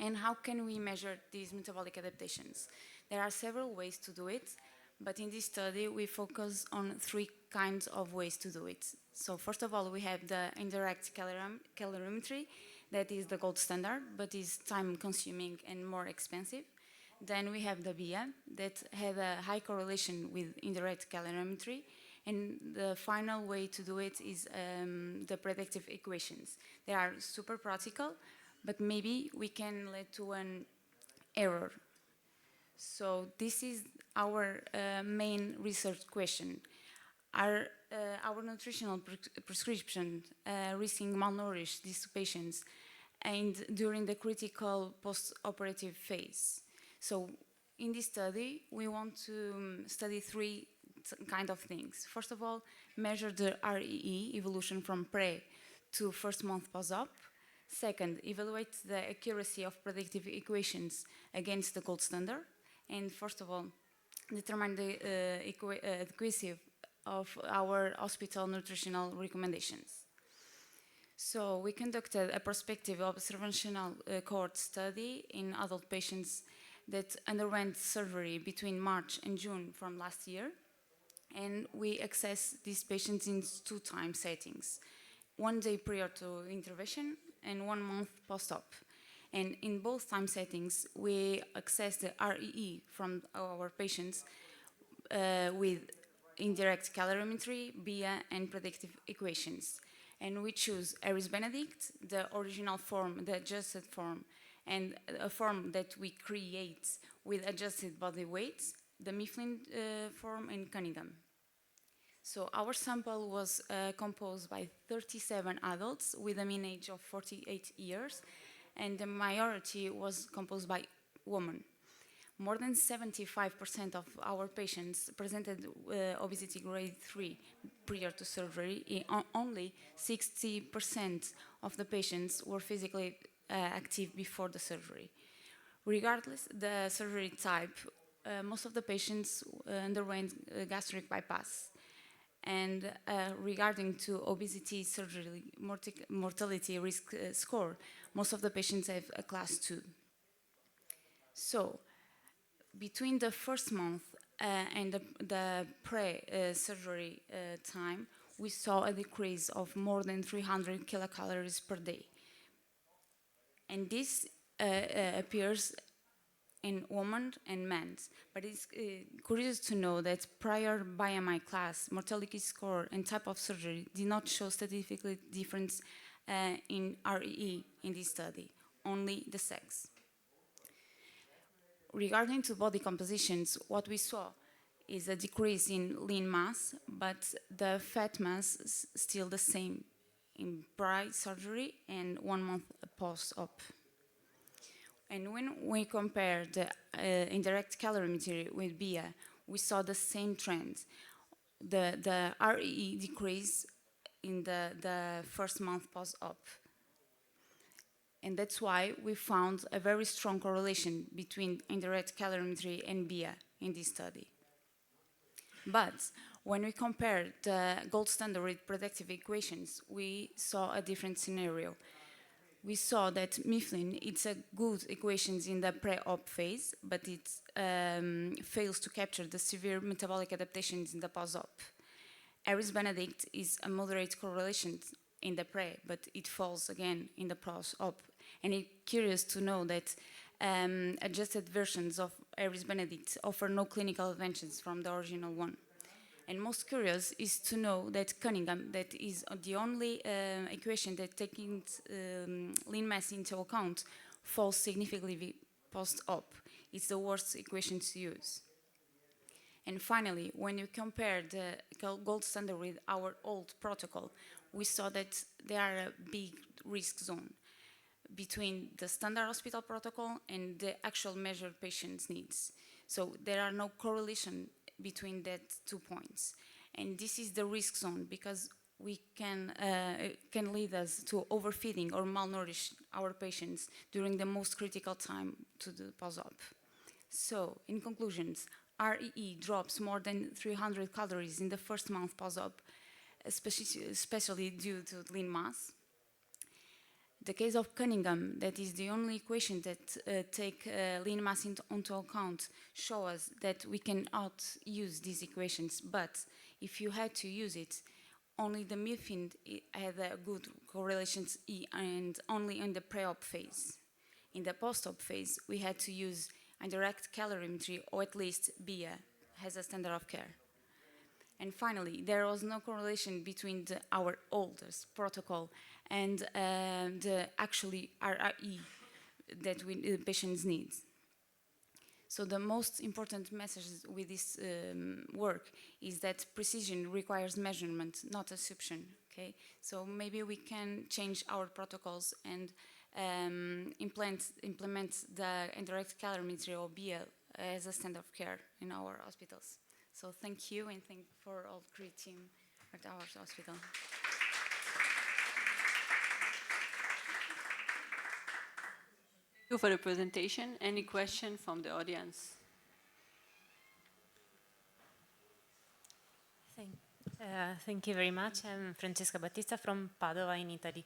And how can we measure these metabolic adaptations? There are several ways to do it, but in this study we focus on three kinds of ways to do it. So first of all, we have the indirect calorimetry, that is the gold standard, but is time consuming and more expensive. Then we have the BIA, that had a high correlation with indirect calorimetry. And the final way to do it is the predictive equations. They are super practical, but maybe we can lead to an error. So this is our main research question. Are our nutritional prescription risking malnourished these patients and during the critical post-operative phase? So in this study, we want to study three kind of things. First of all, measure the REE evolution from pre to first month post-op. Second, evaluate the accuracy of predictive equations against the gold standard. And first of all, determine the adequacy of our hospital nutritional recommendations. So we conducted a prospective observational cohort study in adult patients that underwent surgery between March and June from last year. And we assessed these patients in two time settings, 1 day prior to intervention and 1 month post-op. And in both time settings, we assessed the REE from our patients with indirect calorimetry, BIA, and predictive equations. And we choose Aries Benedict, the original form, the adjusted form, and a form that we create with adjusted body weights, the Mifflin form, and Cunningham. So our sample was composed by 37 adults with a mean age of 48 years, and the majority was composed by women. More than 75% of our patients presented obesity grade 3 prior to surgery. Only 60% of the patients were physically active before the surgery. Regardless the surgery type, most of the patients underwent gastric bypass. And regarding to obesity surgery mortality risk score, most of the patients have a class 2. So, between the first month and the pre-surgery time, we saw a decrease of more than 300 kilocalories per day. And this appears in women and men. But it's curious to know that prior BMI class, mortality score, and type of surgery did not show statistical difference in REE in this study, only the sex. Regarding to body compositions, what we saw is a decrease in lean mass, but the fat mass is still the same in pre-surgery and 1 month post-op. And when we compare the indirect calorimetry with BIA, we saw the same trend. The REE decrease in the first month post-op. And that's why we found a very strong correlation between indirect calorimetry and BIA in this study. But when we compare the gold standard with predictive equations, we saw a different scenario. We saw that Mifflin, it's a good equations in the pre-op phase, but it fails to capture the severe metabolic adaptations in the post-op. Harris-Benedict is a moderate correlation in the pre, but it falls again in the post-op. And it's curious to know that adjusted versions of Harris-Benedict offer no clinical advantages from the original one. And most curious is to know that Cunningham, that is the only equation that taking lean mass into account, falls significantly post-op. It's the worst equation to use. And finally, when you compare the gold standard with our old protocol, we saw that there are a big risk zone between the standard hospital protocol and the actual measured patient's needs. So there are no correlation between that 2 points. And this is the risk zone because we can lead us to overfeeding or malnourish our patients during the most critical time to the post-op. So, in conclusions, REE drops more than 300 calories in the first month post-op, especially due to lean mass. The case of Cunningham, that is the only equation that take lean mass into account, show us that we can use these equations, but if you had to use it, only the Mifflin had a good correlations and only in the pre-op phase. In the post-op phase, we had to use indirect calorimetry or at least BIA as a standard of care. And finally, there was no correlation between our oldest protocol and the actually RRE that the patients need. So the most important message with this work is that precision requires measurement, not assumption. Okay, so maybe we can change our protocols and implement the indirect calorimetry or BIA as a standard of care in our hospitals. So thank you, and thank for all the great team at our hospital. Thank you for the presentation. Any question from the audience? Thank you very much. I'm Francesca Battista from Padova in Italy.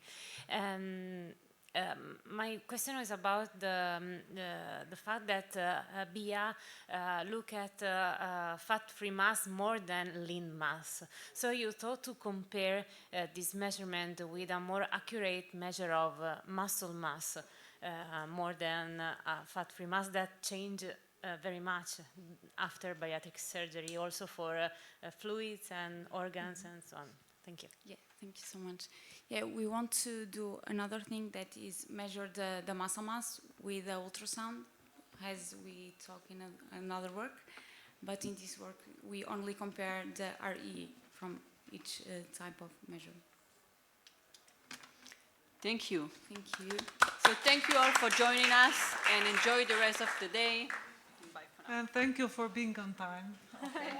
My question is about the fact that BIA look at fat-free mass more than lean mass. So you thought to compare this measurement with a more accurate measure of muscle mass more than fat-free mass that change very much after bariatric surgery, also for fluids and organs and so on. Thank you. Yeah, thank you so much. Yeah, we want to do another thing that is measure the muscle mass with the ultrasound, as we talk in another work. But in this work, we only compare the RE from each type of measure. Thank you. Thank you. So thank you all for joining us and enjoy the rest of the day. Bye for now. And thank you for being on time. Okay.